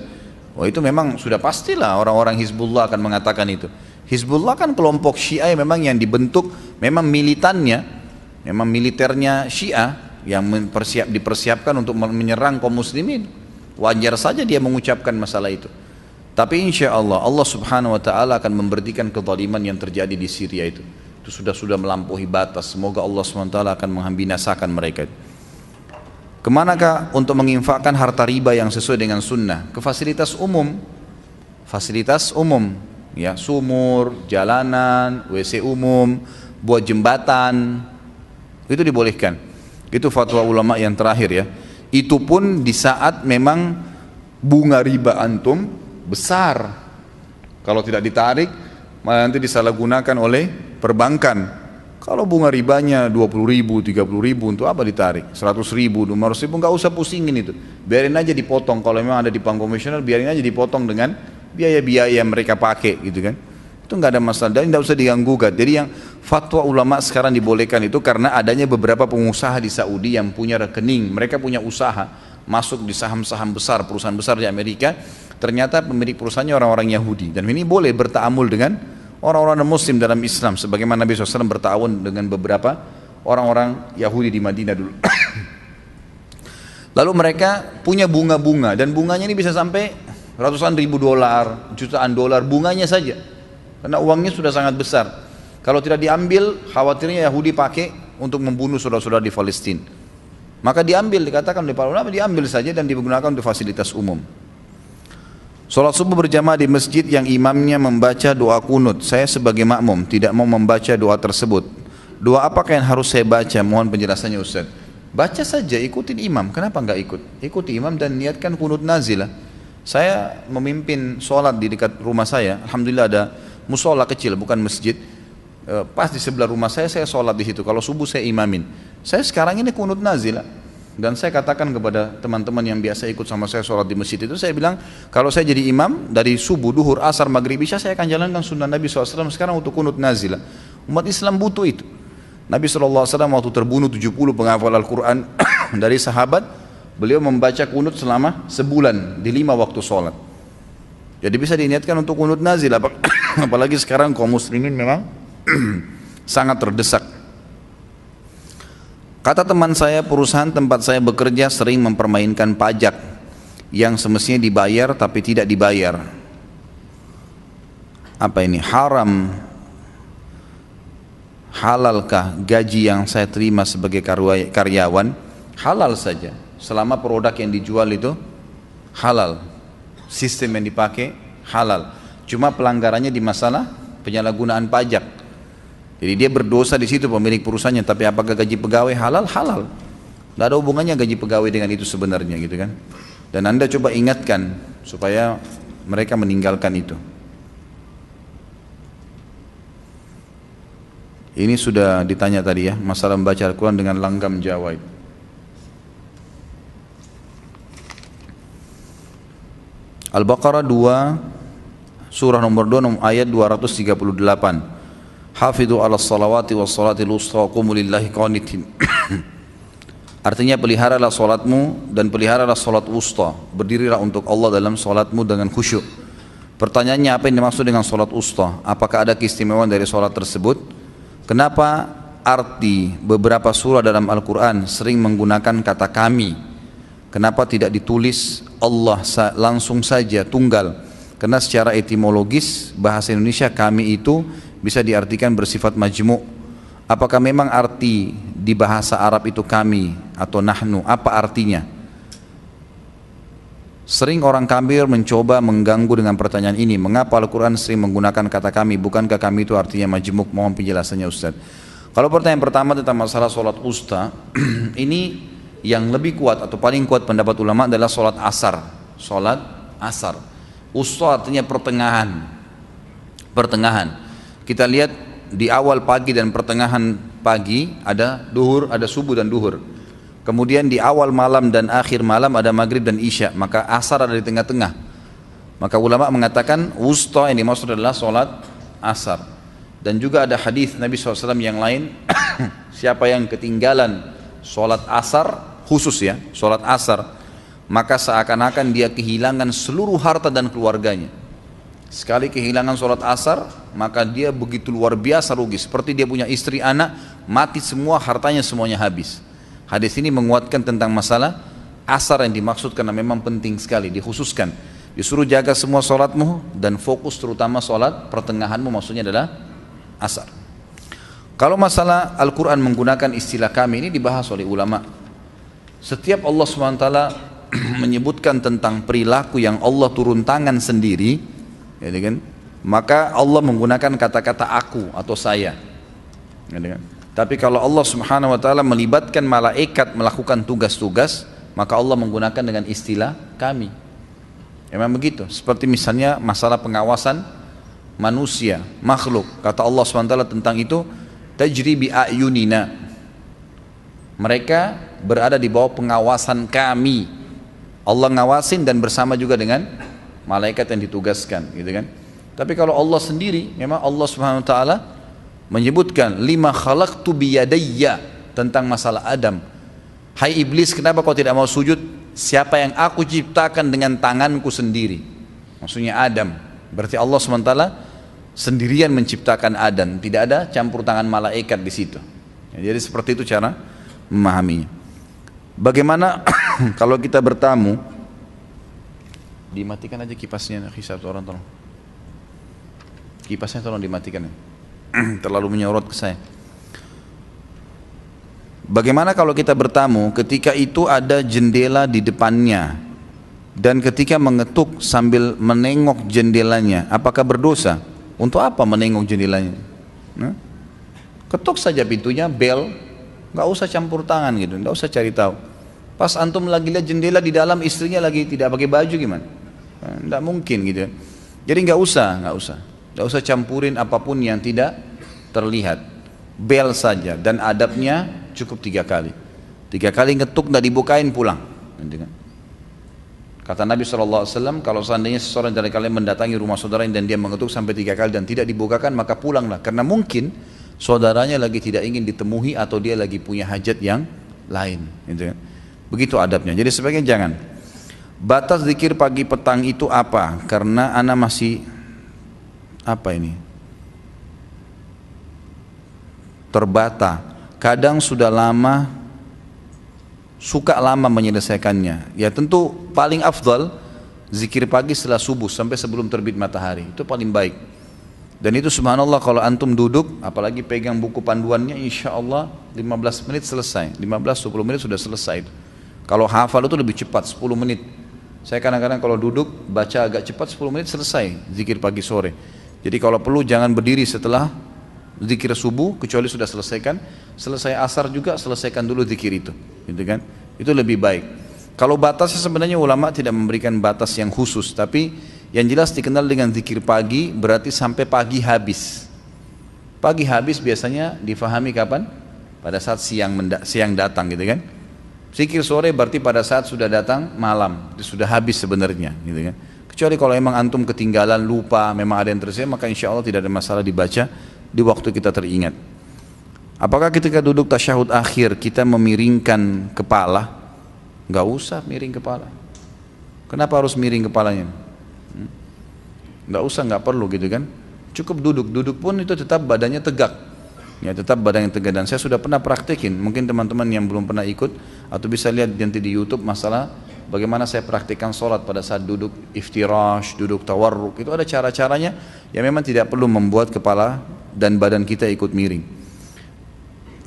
Oh, itu memang sudah pastilah orang-orang Hizbullah akan mengatakan itu. Hizbullah kan kelompok Syiah memang yang dibentuk, memang militannya, memang militernya Syiah yang dipersiapkan untuk menyerang kaum muslimin. Wajar saja dia mengucapkan masalah itu. Tapi insya Allah, Allah subhanahu wa ta'ala akan memberhentikan kezaliman yang terjadi di Syria itu. Itu sudah melampaui batas. Semoga Allah subhanahu wa ta'ala akan membinasakan mereka. Kemanakah untuk menginfakkan harta riba yang sesuai dengan sunnah? Ke fasilitas umum. Fasilitas umum, ya, sumur, jalanan, WC umum, buat jembatan, itu dibolehkan. Itu fatwa ulama yang terakhir ya. Itu pun di saat memang bunga riba antum besar. Kalau tidak ditarik, malah nanti disalahgunakan oleh perbankan. Kalau bunga ribanya 20.000, 30.000, untuk apa ditarik? 100.000, 200.000, nggak usah pusingin itu. Biarin aja dipotong. Kalau memang ada di bank konvensional, biarin aja dipotong dengan biaya-biaya yang mereka pakai, gitu kan? Itu nggak ada masalah, dan tidak usah diganggu-gugat. Jadi yang fatwa ulama sekarang dibolehkan itu karena adanya beberapa pengusaha di Saudi yang punya rekening, mereka punya usaha, masuk di saham-saham besar, perusahaan besar di Amerika, ternyata pemilik perusahaannya orang-orang Yahudi, dan ini boleh bertaamul dengan orang-orang muslim dalam Islam, sebagaimana Nabi SAW bertawun dengan beberapa orang-orang Yahudi di Madinah dulu. Lalu mereka punya bunga-bunga, dan bunganya ini bisa sampai ratusan ribu dolar, jutaan dolar bunganya saja, karena uangnya sudah sangat besar. Kalau tidak diambil, khawatirnya Yahudi pakai untuk membunuh saudara-saudara di Palestina. Maka diambil, dikatakan oleh para ulama, diambil saja dan digunakan untuk fasilitas umum. Salat subuh berjamaah di masjid yang imamnya membaca doa kunut. Saya sebagai makmum tidak mau membaca doa tersebut. Doa apakah yang harus saya baca? Mohon penjelasannya Ustaz. Baca saja, ikutin imam. Kenapa enggak ikut? Ikuti imam dan niatkan kunut nazilah. Saya memimpin sholat di dekat rumah saya. Alhamdulillah ada musola kecil, bukan masjid. Pas di sebelah rumah saya sholat di situ. Kalau subuh saya imamin. Saya sekarang ini kunut nazilah. Dan saya katakan kepada teman-teman yang biasa ikut sama saya sholat di masjid itu, saya bilang, kalau saya jadi imam dari subuh, duhur, asar, maghrib, isya, saya akan jalankan sunnah Nabi SAW sekarang untuk kunut nazilah. Umat Islam butuh itu. Nabi SAW waktu terbunuh 70 penghafal Al-Quran dari sahabat, beliau membaca kunut selama sebulan di 5 waktu sholat. Jadi bisa diniatkan untuk kunut nazilah. Apalagi sekarang kaum muslimin memang sangat terdesak. Kata teman saya, perusahaan tempat saya bekerja sering mempermainkan pajak yang semestinya dibayar tapi tidak dibayar. Apa ini? Halalkah gaji yang saya terima sebagai karyawan? Halal saja, selama produk yang dijual itu halal, sistem yang dipakai halal. Cuma pelanggarannya di masalah penyalahgunaan pajak. Jadi dia berdosa di situ pemilik perusahaannya. Tapi apakah gaji pegawai halal? Halal. Tidak ada hubungannya gaji pegawai dengan itu sebenarnya, gitu kan? Dan Anda coba ingatkan supaya mereka meninggalkan itu. Ini sudah ditanya tadi ya, masalah membaca Al-Quran dengan langgam Jawa itu. Al-Baqarah 2 surah nomor 2 ayat 238. Hafidhu ala salawati was salatil wusta wa qumu lillahi qanitin. Artinya peliharalah salatmu dan peliharalah salat wusta. Berdirilah untuk Allah dalam salatmu dengan khusyuk. Pertanyaannya, apa yang dimaksud dengan salat wusta? Apakah ada keistimewaan dari salat tersebut? Kenapa arti beberapa surah dalam Al-Quran sering menggunakan kata kami? Kenapa tidak ditulis Allah langsung saja tunggal? Karena secara etimologis bahasa Indonesia kami itu bisa diartikan bersifat majmu'. Apakah memang arti di bahasa Arab itu kami atau nahnu? Apa artinya? Sering orang kafir mencoba mengganggu dengan pertanyaan ini. Mengapa Al-Quran sering menggunakan kata kami? Bukankah kami itu artinya majmu'? Mohon penjelasannya Ustaz. Kalau pertanyaan pertama tentang masalah sholat usta, ini yang lebih kuat atau paling kuat pendapat ulama adalah sholat asar. Sholat asar. Usta artinya pertengahan. Kita lihat di awal pagi dan pertengahan pagi ada duhur, ada subuh dan duhur. Kemudian di awal malam dan akhir malam ada maghrib dan isya. Maka asar ada di tengah-tengah. Maka ulama mengatakan usta yang dimaksud adalah sholat asar. Dan juga ada hadis Nabi SAW yang lain, siapa yang ketinggalan sholat asar, khusus ya, sholat asar, maka seakan-akan dia kehilangan seluruh harta dan keluarganya. Sekali kehilangan sholat asar, maka dia begitu luar biasa rugi. Seperti dia punya istri, anak, mati semua, hartanya semuanya habis. Hadis ini menguatkan tentang masalah asar yang dimaksud karena memang penting sekali, dikhususkan. Disuruh jaga semua sholatmu dan fokus terutama sholat pertengahanmu, maksudnya adalah asar. Kalau masalah Al-Quran menggunakan istilah kami, ini dibahas oleh ulama. Setiap Allah SWT menyebutkan tentang perilaku yang Allah turun tangan sendiri, ya kan? Maka Allah menggunakan kata-kata aku atau saya, ya kan? Tapi kalau Allah Subhanahu Wa Taala melibatkan malaikat melakukan tugas-tugas, maka Allah menggunakan dengan istilah kami. Memang begitu. Seperti misalnya masalah pengawasan manusia, makhluk. Kata Allah SWT tentang itu, tajri bi ayunina. Mereka berada di bawah pengawasan kami. Allah ngawasin dan bersama juga dengan malaikat yang ditugaskan, gitu kan. Tapi kalau Allah sendiri, memang Allah Subhanahu wa taala menyebutkan lima khalaqtu biyadayya tentang masalah Adam. Hai iblis, kenapa kau tidak mau sujud? Siapa yang aku ciptakan dengan tanganku sendiri? Maksudnya Adam. Berarti Allah SWT sendirian menciptakan Adam, tidak ada campur tangan malaikat di situ. Jadi seperti itu cara memahaminya. Bagaimana kalau kita bertamu? Dimatikan aja kipasnya, satu orang tolong. Kipasnya tolong dimatikan. Terlalu menyorot ke saya. Bagaimana kalau kita bertamu, ketika itu ada jendela di depannya, dan ketika mengetuk sambil menengok jendelanya, apakah berdosa? Untuk apa menengok jendelanya? Ketuk saja pintunya, bel, nggak usah campur tangan gitu, nggak usah cari tahu. Pas antum lagi lihat jendela di dalam, istrinya lagi tidak pakai baju gimana? Nggak mungkin gitu. Jadi nggak usah campurin apapun yang tidak terlihat. Bel saja, dan adabnya cukup 3 kali. 3 kali ngetuk nggak dibukain, pulang. Kata Nabi SAW, kalau seandainya seseorang dari kalian mendatangi rumah saudaranya dan dia mengetuk sampai 3 kali dan tidak dibukakan, maka pulanglah. Karena mungkin saudaranya lagi tidak ingin ditemui atau dia lagi punya hajat yang lain. Begitu adabnya. Jadi sebaiknya jangan. Batas zikir pagi petang itu apa? Karena ana masih apa ini? terbata, kadang sudah lama, suka lama menyelesaikannya. Ya tentu paling afdal zikir pagi setelah subuh sampai sebelum terbit matahari, itu paling baik. Dan itu subhanallah kalau antum duduk, apalagi pegang buku panduannya, insya Allah 15 menit selesai, 15-20 menit sudah selesai itu. Kalau hafal itu lebih cepat, 10 menit. Saya kadang-kadang kalau duduk, baca agak cepat, 10 menit selesai zikir pagi sore. Jadi kalau perlu jangan berdiri setelah zikir subuh, kecuali sudah selesaikan. Selesai asar juga selesaikan dulu zikir itu, gitu kan? Itu lebih baik. Kalau batasnya sebenarnya ulama tidak memberikan batas yang khusus, tapi yang jelas dikenal dengan zikir pagi berarti sampai pagi habis. Pagi habis biasanya difahami kapan? Pada saat siang datang, gitu kan? Zikir sore berarti pada saat sudah datang malam, itu sudah habis sebenarnya, gitu kan? Kecuali kalau emang antum ketinggalan, lupa, memang ada yang tersisa, maka insya Allah tidak ada masalah dibaca di waktu kita teringat. Apakah ketika duduk tasyahud akhir kita memiringkan kepala? Gak usah miring kepala. Kenapa harus miring kepalanya? Gak usah, gak perlu gitu kan. Cukup duduk pun itu tetap badannya tegak. Ya tetap badannya tegak. Dan saya sudah pernah praktekin. Mungkin teman-teman yang belum pernah ikut atau bisa lihat nanti di YouTube masalah bagaimana saya praktikkan sholat pada saat duduk iftirash, duduk tawarruk. Itu ada cara-caranya yang memang tidak perlu membuat kepala dan badan kita ikut miring.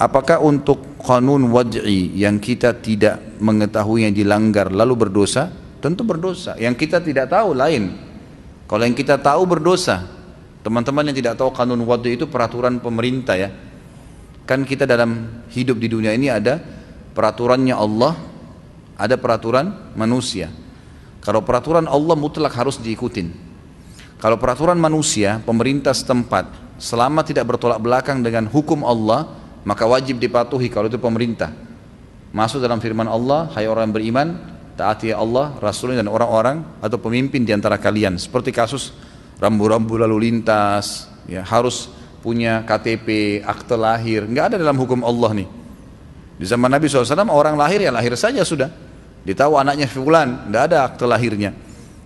Apakah untuk qanun wad'i yang kita tidak mengetahui yang dilanggar lalu berdosa? Tentu berdosa. Yang kita tidak tahu lain. Kalau yang kita tahu berdosa. Teman-teman yang tidak tahu qanun wad'i itu peraturan pemerintah ya. Kan kita dalam hidup di dunia ini ada peraturannya Allah, ada peraturan manusia. Kalau peraturan Allah mutlak harus diikutin. Kalau peraturan manusia, pemerintah setempat, selama tidak bertolak belakang dengan hukum Allah, maka wajib dipatuhi kalau itu pemerintah. Masuk dalam firman Allah, hai orang beriman, taati Allah, Rasulnya dan orang-orang atau pemimpin di antara kalian. Seperti kasus rambu-rambu lalu lintas, ya, harus punya KTP, akte lahir, nggak ada dalam hukum Allah nih. Di zaman Nabi SAW orang lahir ya lahir saja sudah. Ditahu anaknya fulan, tidak ada akte lahirnya.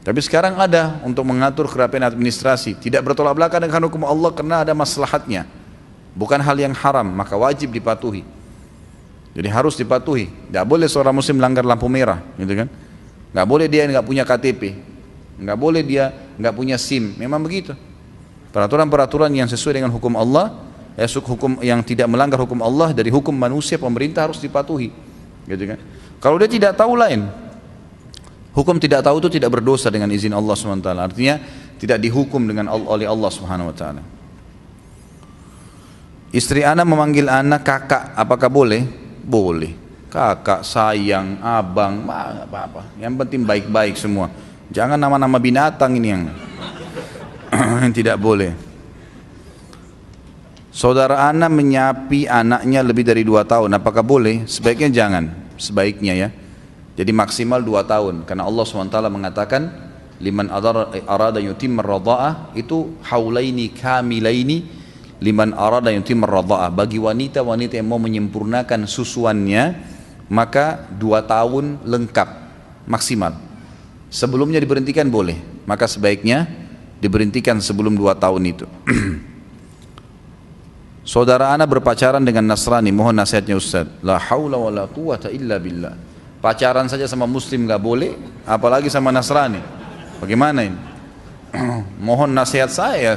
Tapi sekarang ada untuk mengatur kerapian administrasi. Tidak bertolak belakang dengan hukum Allah karena ada maslahatnya. Bukan hal yang haram, maka wajib dipatuhi. Jadi harus dipatuhi. Tidak boleh seorang muslim melanggar lampu merah, gitu kan? Nggak boleh dia nggak punya KTP, nggak boleh dia nggak punya SIM. Memang begitu. Peraturan-peraturan yang sesuai dengan hukum Allah, hukum yang tidak melanggar hukum Allah dari hukum manusia, pemerintah harus dipatuhi, gitu kan? Kalau dia tidak tahu lain, hukum tidak tahu itu tidak berdosa dengan izin Allah SWT. Artinya tidak dihukum dengan oleh Allah SWT. Istri anak memanggil anak kakak, apakah boleh? Boleh. Kakak, sayang, abang, apa-apa. Yang penting baik-baik semua. Jangan nama-nama binatang ini yang tidak boleh. Saudara anak menyapi anaknya lebih dari 2 tahun, apakah boleh? Sebaiknya jangan. Sebaiknya ya. Jadi maksimal 2 tahun. Karena Allah SWT mengatakan, liman arada yutimma radha'ah, itu haulaini kamilaini liman arada yutimma radha'ah. Bagi wanita-wanita yang mau menyempurnakan susuannya, maka 2 tahun lengkap maksimal. Sebelumnya diberhentikan boleh, maka sebaiknya diberhentikan sebelum 2 tahun itu. Saudara anak berpacaran dengan Nasrani, mohon nasihatnya Ustaz. La haula wa la quwata illa billah. Pacaran saja sama muslim gak boleh, apalagi sama Nasrani. Bagaimana ini? Mohon nasihat saya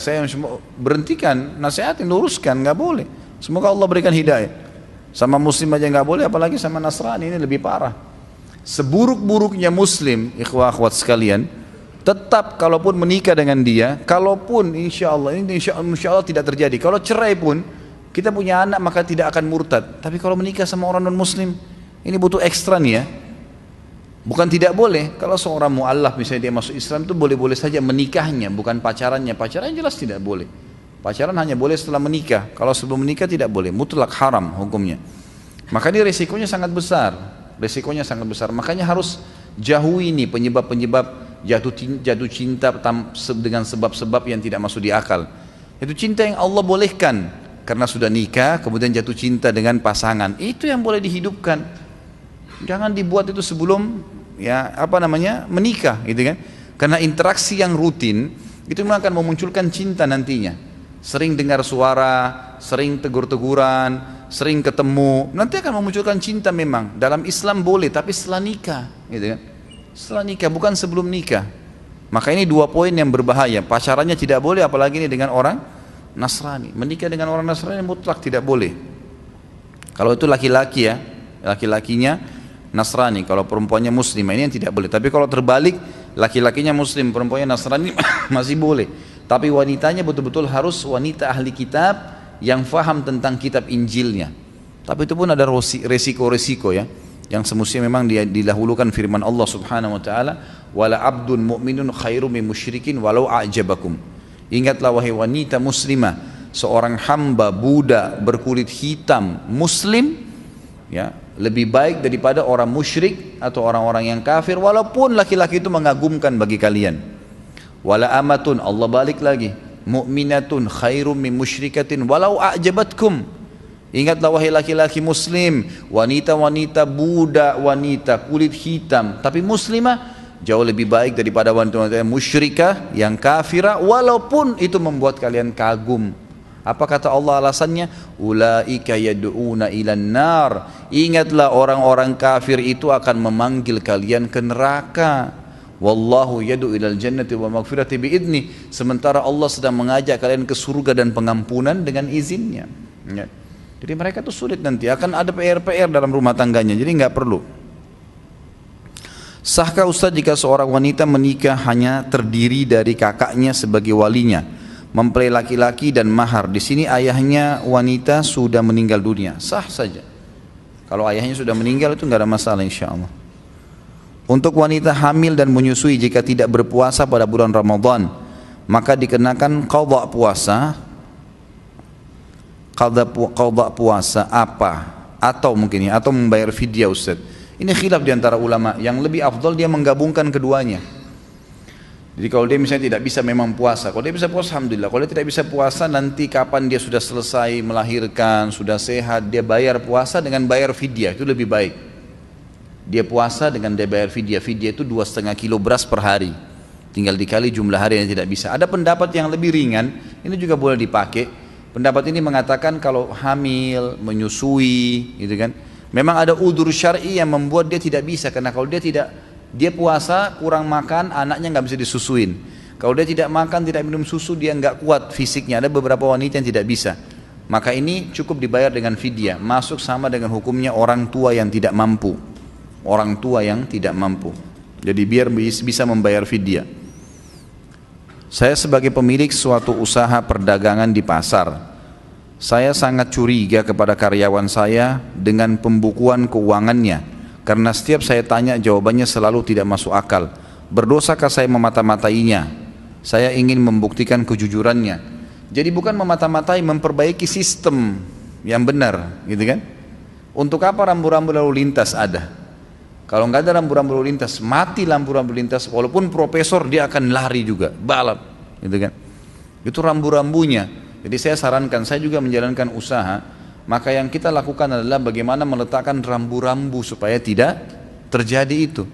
berhentikan, nasihatin, luruskan, gak boleh. Semoga Allah berikan hidayah. Sama muslim aja gak boleh, apalagi sama Nasrani, ini lebih parah. Seburuk-buruknya muslim, ikhwah akhwat sekalian, tetap kalaupun menikah dengan dia, kalaupun insya Allah tidak terjadi, kalau cerai pun kita punya anak maka tidak akan murtad. Tapi kalau menikah sama orang non muslim, ini butuh ekstra nih ya. Bukan tidak boleh, kalau seorang mu'allaf misalnya dia masuk Islam itu boleh-boleh saja menikahnya, bukan pacarannya. Pacaran jelas tidak boleh. Pacaran hanya boleh setelah menikah. Kalau sebelum menikah tidak boleh, mutlak haram hukumnya. Maka ini resikonya sangat besar. Resikonya sangat besar. Makanya harus jauhi ini penyebab-penyebab jatuh cinta dengan sebab-sebab yang tidak masuk di akal. Itu cinta yang Allah bolehkan karena sudah nikah, kemudian jatuh cinta dengan pasangan. Itu yang boleh dihidupkan. Jangan dibuat itu sebelum menikah, gitu kan? Karena interaksi yang rutin itu memang akan memunculkan cinta nantinya. Sering dengar suara, sering tegur-teguran, sering ketemu, nanti akan memunculkan cinta memang. Dalam Islam boleh, tapi setelah nikah, gitu kan? Setelah nikah, bukan sebelum nikah. Maka ini dua poin yang berbahaya. Pacarannya tidak boleh, apalagi ini dengan orang Nasrani. Menikah dengan orang Nasrani mutlak tidak boleh. Kalau itu laki-laki ya, laki-lakinya Nasrani. Kalau perempuannya Muslimah, ini yang tidak boleh. Tapi kalau terbalik, laki-lakinya Muslim, perempuannya Nasrani masih boleh. Tapi wanitanya betul-betul harus wanita ahli kitab yang faham tentang kitab Injilnya. Tapi itu pun ada resiko-resiko ya, yang semestinya memang didahulukan firman Allah Subhanahu wa taala, wala abdun mu'minun khairum min musyrikin walau a'jabakum. Ingatlah wahai wanita muslimah, seorang hamba budak berkulit hitam muslim ya, lebih baik daripada orang musyrik atau orang-orang yang kafir, walaupun laki-laki itu mengagumkan bagi kalian. Wala amatun, Allah balik lagi, mu'minatun khairum min musyrikatin walau a'jabatkum. Ingatlah wahai laki-laki muslim, wanita-wanita budak, wanita kulit hitam tapi muslimah jauh lebih baik daripada wanita-wanita musyrikah yang kafirah, walaupun itu membuat kalian kagum. Apa kata Allah alasannya? Ulaika yad'una ilan nar. Ingatlah orang-orang kafir itu akan memanggil kalian ke neraka. Wallahu yad'u ilal jannati wa maghfirati biidni. Sementara Allah sedang mengajak kalian ke surga dan pengampunan dengan izinnya ya. Jadi mereka tuh sulit, nanti akan ada PR-PR dalam rumah tangganya, jadi nggak perlu. Sahkah Ustaz jika seorang wanita menikah hanya terdiri dari kakaknya sebagai walinya, mempelai laki-laki dan mahar? Di sini ayahnya wanita sudah meninggal dunia. Sah saja. Kalau ayahnya sudah meninggal itu nggak ada masalah insya Allah. Untuk wanita hamil dan menyusui jika tidak berpuasa pada bulan Ramadan, maka dikenakan qadha puasa. Qadha puasa apa? Atau mungkin ya, atau membayar fidyah Ustaz. Ini khilaf di antara ulama. Yang lebih afdal dia menggabungkan keduanya. Jadi kalau dia misalnya tidak bisa memang puasa, kalau dia bisa puasa alhamdulillah. Kalau dia tidak bisa puasa, nanti kapan dia sudah selesai melahirkan, sudah sehat, dia bayar puasa dengan bayar fidyah, itu lebih baik. Dia puasa dengan dia bayar fidyah. Fidyah itu 2,5 kilo beras per hari. Tinggal dikali jumlah hari yang tidak bisa. Ada pendapat yang lebih ringan, ini juga boleh dipakai. Pendapat ini mengatakan kalau hamil, menyusui, gitu kan. Memang ada udzur syar'i yang membuat dia tidak bisa, karena kalau dia puasa kurang makan, anaknya nggak bisa disusuin. Kalau dia tidak makan, tidak minum susu, dia nggak kuat fisiknya. Ada beberapa wanita yang tidak bisa. Maka ini cukup dibayar dengan fidyah. Masuk sama dengan hukumnya orang tua yang tidak mampu. Orang tua yang tidak mampu. Jadi biar bisa membayar fidyah. Saya sebagai pemilik suatu usaha perdagangan di pasar, saya sangat curiga kepada karyawan saya dengan pembukuan keuangannya, karena setiap saya tanya jawabannya selalu tidak masuk akal. Berdosakah saya memata-matainya? Saya ingin membuktikan kejujurannya. Jadi bukan memata-matai, memperbaiki sistem yang benar, gitu kan? Untuk apa rambu-rambu lalu lintas ada? Kalau nggak ada rambu-rambu lalu lintas, mati lampu-rambu lintas, walaupun profesor dia akan lari juga, balap, gitu kan? Itu rambu-rambunya. Jadi saya sarankan, saya juga menjalankan usaha, maka yang kita lakukan adalah bagaimana meletakkan rambu-rambu supaya tidak terjadi itu.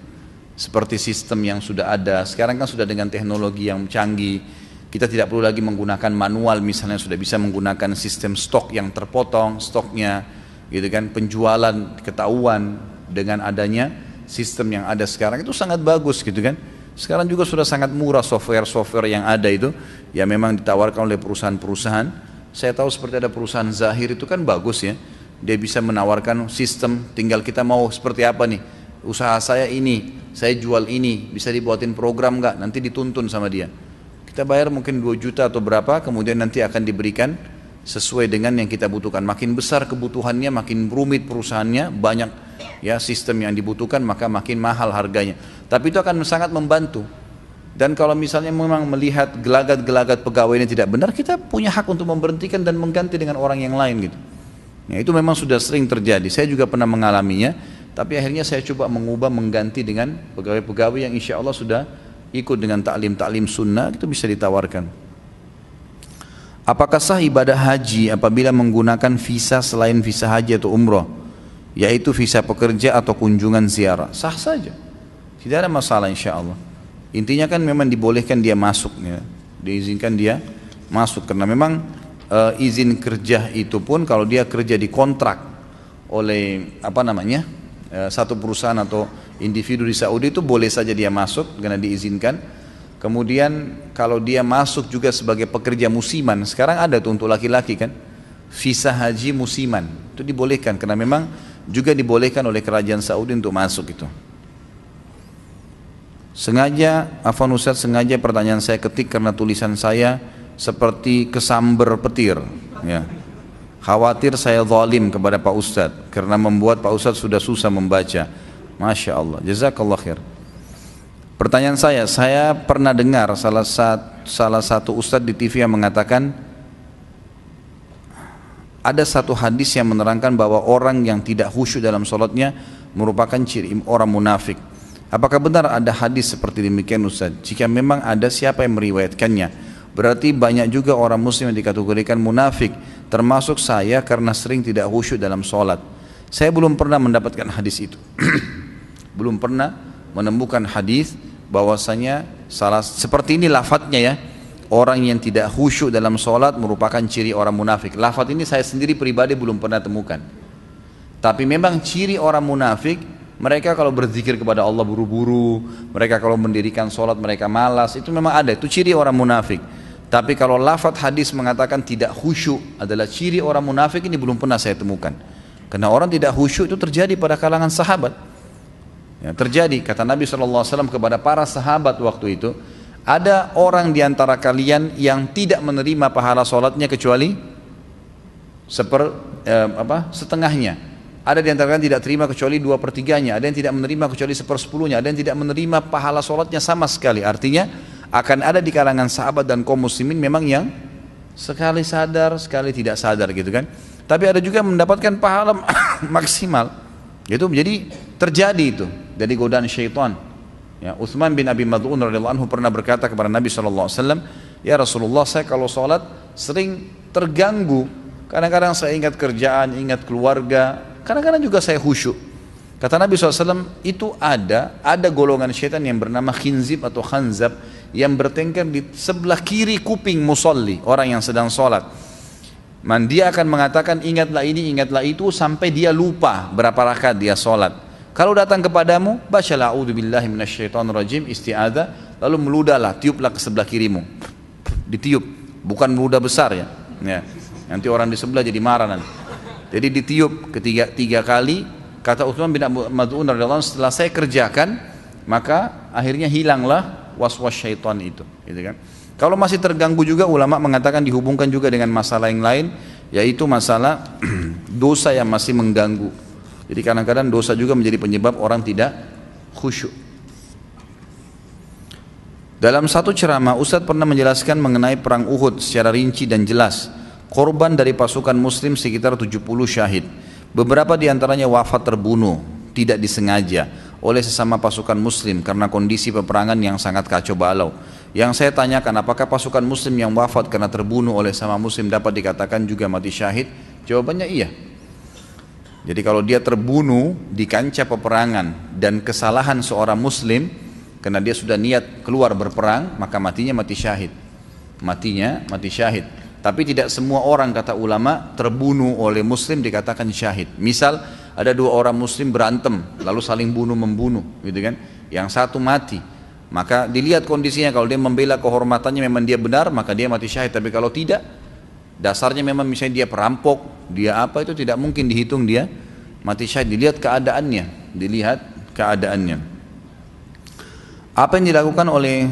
Seperti sistem yang sudah ada, sekarang kan sudah dengan teknologi yang canggih, kita tidak perlu lagi menggunakan manual, misalnya sudah bisa menggunakan sistem stok yang terpotong, stoknya, gitu kan? Penjualan ketahuan dengan adanya sistem yang ada sekarang itu sangat bagus, gitu kan. Sekarang juga sudah sangat murah software-software yang ada itu, ya memang ditawarkan oleh perusahaan-perusahaan. Saya tahu seperti ada perusahaan Zahir itu kan bagus ya, dia bisa menawarkan sistem, tinggal kita mau seperti apa nih, usaha saya ini, saya jual ini, bisa dibuatin program nggak, nanti dituntun sama dia. Kita bayar mungkin 2 juta atau berapa, kemudian nanti akan diberikan sesuai dengan yang kita butuhkan. Makin besar kebutuhannya, makin rumit perusahaannya, banyak ya sistem yang dibutuhkan, maka makin mahal harganya. Tapi itu akan sangat membantu. Dan kalau misalnya memang melihat gelagat-gelagat pegawai ini tidak benar, kita punya hak untuk memberhentikan dan mengganti dengan orang yang lain gitu. Ya, itu memang sudah sering terjadi. Saya juga pernah mengalaminya, tapi akhirnya saya coba mengubah, mengganti dengan pegawai-pegawai yang insya Allah sudah ikut dengan taklim-taklim sunnah, itu bisa ditawarkan. Apakah sah ibadah haji apabila menggunakan visa selain visa haji atau umroh, yaitu visa pekerja atau kunjungan ziarah? Sah saja, tidak ada masalah insya Allah. Intinya kan memang dibolehkan dia masuk ya, diizinkan dia masuk, karena memang izin kerja itu pun kalau dia kerja di kontrak oleh satu perusahaan atau individu di Saudi itu boleh saja dia masuk karena diizinkan. Kemudian kalau dia masuk juga sebagai pekerja musiman, sekarang ada tuh untuk laki-laki kan, visa haji musiman itu dibolehkan, karena memang juga dibolehkan oleh kerajaan Saudi untuk masuk itu. Afwan Ustaz, sengaja pertanyaan saya ketik karena tulisan saya seperti kesamber petir ya. Khawatir saya zalim kepada Pak Ustadz karena membuat Pak Ustadz sudah susah membaca. Masya Allah, jazakallah khair. Pertanyaan saya pernah dengar salah satu Ustadz di TV yang mengatakan ada satu hadis yang menerangkan bahwa orang yang tidak khusyuk dalam sholatnya merupakan ciri orang munafik. Apakah benar ada hadis seperti demikian Ustadz? Jika memang ada, siapa yang meriwayatkannya? Berarti banyak juga orang muslim yang dikategorikan munafik, termasuk saya karena sering tidak khusyuk dalam sholat. Saya belum pernah mendapatkan hadis itu. Belum pernah menemukan hadis bahwasanya seperti ini lafadznya ya, orang yang tidak khusyuk dalam sholat merupakan ciri orang munafik. Lafadz ini saya sendiri pribadi belum pernah temukan. Tapi memang ciri orang munafik, mereka kalau berzikir kepada Allah buru-buru, mereka kalau mendirikan sholat mereka malas, itu memang ada, itu ciri orang munafik. Tapi kalau lafadz hadis mengatakan tidak khusyuk adalah ciri orang munafik, ini belum pernah saya temukan. Karena orang tidak khusyuk itu terjadi pada kalangan sahabat ya, terjadi, kata Nabi SAW kepada para sahabat waktu itu, ada orang di antara kalian yang tidak menerima pahala sholatnya kecuali setengahnya. Ada di antara kalian tidak terima kecuali 2/3-nya, ada yang tidak menerima kecuali 1/10-nya, ada yang tidak menerima pahala sholatnya sama sekali. Artinya akan ada di kalangan sahabat dan kaum muslimin memang yang sekali sadar, sekali tidak sadar gitu kan. Tapi ada juga mendapatkan pahala maksimal. Itu jadi terjadi itu dari godaan syaitan. Ya, Utsman bin Abi Mad'un radhiyallahu anhu pernah berkata kepada Nabi SAW, ya Rasulullah, saya kalau sholat sering terganggu. Kadang-kadang saya ingat kerjaan, ingat keluarga, kadang-kadang juga saya khusyuk. Kata Nabi SAW, itu ada golongan syaitan yang bernama khinzib atau khanzab yang bertengkar di sebelah kiri kuping musalli, orang yang sedang sholat. Dia akan mengatakan ingatlah ini, ingatlah itu, sampai dia lupa berapa rakaat dia sholat. Kalau datang kepadamu, bacalah a'udzubillahi minasyaitonirrajim, isti'adzah, lalu meludahlah, tiuplah ke sebelah kirimu. Ditiup, bukan meludah besar ya. Nanti orang di sebelah jadi marah nanti. Jadi ditiup tiga kali. Kata Utsman bin Mad'un radhiyallahu anhu, setelah saya kerjakan, maka akhirnya hilanglah waswas syaitan itu, gitu kan. Kalau masih terganggu juga, ulama mengatakan dihubungkan juga dengan masalah yang lain, yaitu masalah dosa yang masih mengganggu. Jadi kadang-kadang dosa juga menjadi penyebab orang tidak khusyuk. Dalam satu ceramah, Ustadz pernah menjelaskan mengenai perang Uhud secara rinci dan jelas. Korban dari pasukan muslim sekitar 70 syahid. Beberapa diantaranya wafat terbunuh, tidak disengaja, oleh sesama pasukan muslim karena kondisi peperangan yang sangat kacau balau. Yang saya tanyakan, apakah pasukan muslim yang wafat karena terbunuh oleh sama muslim dapat dikatakan juga mati syahid? Jawabannya iya. Jadi kalau dia terbunuh di kancah peperangan dan kesalahan seorang muslim, karena dia sudah niat keluar berperang, maka matinya mati syahid. Matinya mati syahid. Tapi tidak semua orang, kata ulama, terbunuh oleh muslim dikatakan syahid. Misal ada dua orang muslim berantem lalu saling bunuh-membunuh gitu kan, yang satu mati, maka dilihat kondisinya. Kalau dia membela kehormatannya memang dia benar, maka dia mati syahid. Tapi kalau tidak, dasarnya memang misalnya dia perampok, dia apa, itu tidak mungkin dihitung dia mati syahid. Dilihat keadaannya. Apa yang dilakukan oleh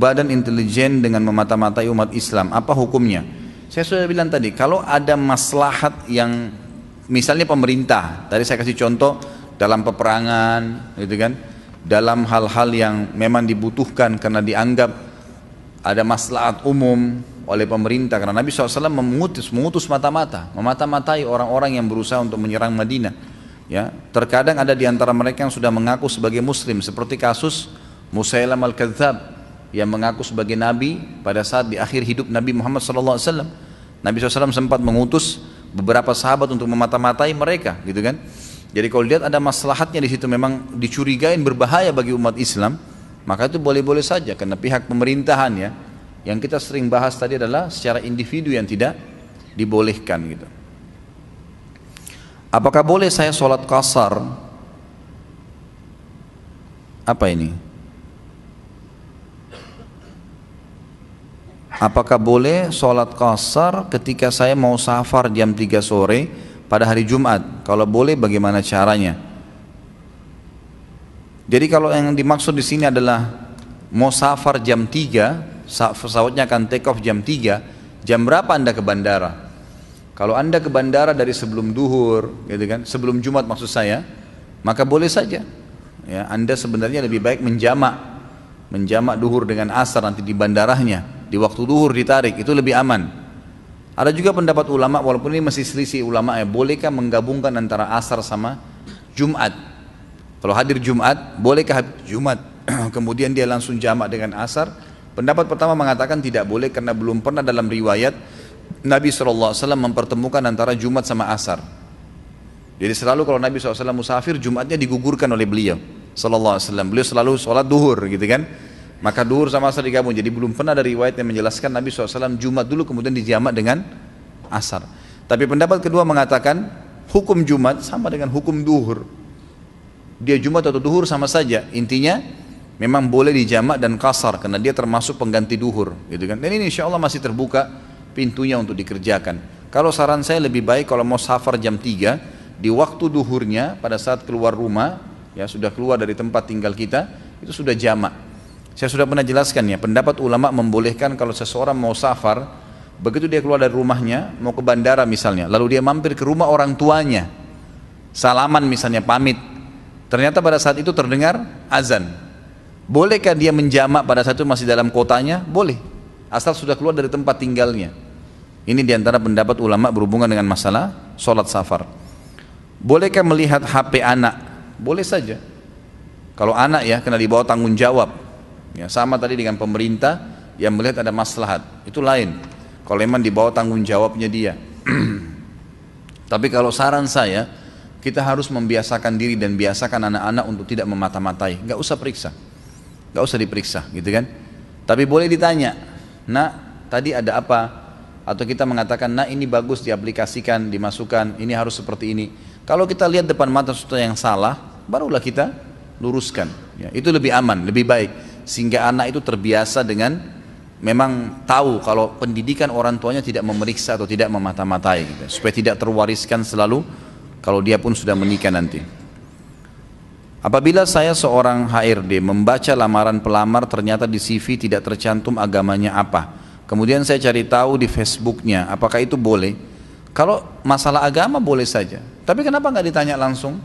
badan intelijen dengan memata-matai umat Islam, apa hukumnya? Saya sudah bilang tadi, kalau ada maslahat yang misalnya pemerintah, tadi saya kasih contoh dalam peperangan gitu kan, dalam hal-hal yang memang dibutuhkan karena dianggap ada maslahat umum oleh pemerintah, karena Nabi SAW mengutus mata-matai orang-orang yang berusaha untuk menyerang Madinah ya. Terkadang ada di antara mereka yang sudah mengaku sebagai muslim, seperti kasus Musailam al-Kadzab yang mengaku sebagai nabi pada saat di akhir hidup Nabi Muhammad SAW. Nabi SAW sempat mengutus beberapa sahabat untuk memata-matai mereka gitu kan. Jadi kalau lihat ada maslahatnya di situ, memang dicurigain berbahaya bagi umat Islam, maka itu boleh-boleh saja karena pihak pemerintahan ya. Yang kita sering bahas tadi adalah secara individu yang tidak dibolehkan gitu. Apakah boleh saya sholat qasar? Apa ini? Apakah boleh sholat qasar ketika saya mau safar jam 3 sore pada hari Jumat? Kalau boleh bagaimana caranya? Jadi kalau yang dimaksud di sini adalah mau safar jam 3, pesawatnya akan take off jam 3, jam berapa Anda ke bandara? Kalau Anda ke bandara dari sebelum duhur, gitu kan, sebelum Jumat maksud saya, maka boleh saja. Ya, Anda sebenarnya lebih baik menjamak duhur dengan asar nanti di bandaranya, di waktu duhur ditarik, itu lebih aman. Ada juga pendapat ulama, walaupun ini masih selisih ulama ya, bolehkah menggabungkan antara asar sama Jumat? Kalau hadir Jumat, bolehkah Jumat kemudian dia langsung jamak dengan asar? Pendapat pertama mengatakan tidak boleh karena belum pernah dalam riwayat Nabi SAW mempertemukan antara Jumat sama asar. Jadi selalu kalau Nabi SAW musafir, Jumatnya digugurkan oleh beliau SAW. Beliau selalu sholat duhur gitu kan. Maka duhur sama asar digabung. Jadi belum pernah ada riwayat yang menjelaskan Nabi SAW Jumat dulu kemudian dijamak dengan asar. Tapi pendapat kedua mengatakan hukum Jumat sama dengan hukum duhur. Dia Jumat atau duhur sama saja. Intinya memang boleh dijamak dan qasar karena dia termasuk pengganti duhur gitu kan. Dan ini insya Allah masih terbuka pintunya untuk dikerjakan. Kalau saran saya lebih baik kalau mau safar jam 3 di waktu duhurnya pada saat keluar rumah, ya sudah keluar dari tempat tinggal kita, itu sudah jamak. Saya sudah pernah jelaskan ya, pendapat ulama membolehkan kalau seseorang mau safar, begitu dia keluar dari rumahnya, mau ke bandara misalnya, lalu dia mampir ke rumah orang tuanya, salaman misalnya, pamit, ternyata pada saat itu terdengar azan. Bolehkah dia menjamak pada saat itu masih dalam kotanya? Boleh, asal sudah keluar dari tempat tinggalnya. Ini diantara pendapat ulama berhubungan dengan masalah sholat safar. Bolehkah melihat HP anak? Boleh saja. Kalau anak ya, kena dibawa tanggung jawab. Ya, sama tadi dengan pemerintah yang melihat ada maslahat, itu lain. Kalau memang dibawa tanggung jawabnya dia. Tapi kalau saran saya, kita harus membiasakan diri dan biasakan anak-anak untuk tidak memata-matai. Gak usah periksa, gak usah diperiksa, gitu kan? Tapi boleh ditanya, nak tadi ada apa? Atau kita mengatakan, nak ini bagus diaplikasikan, dimasukkan, ini harus seperti ini. Kalau kita lihat depan mata sesuatu yang salah, barulah kita luruskan. Ya, itu lebih aman, lebih baik. Sehingga anak itu terbiasa dengan memang tahu kalau pendidikan orang tuanya tidak memeriksa atau tidak memata-matai. Gitu. Supaya tidak terwariskan selalu kalau dia pun sudah menikah nanti. Apabila saya seorang HRD membaca lamaran pelamar ternyata di CV tidak tercantum agamanya apa. Kemudian saya cari tahu di Facebooknya, apakah itu boleh? Kalau masalah agama boleh saja. Tapi kenapa nggak ditanya langsung?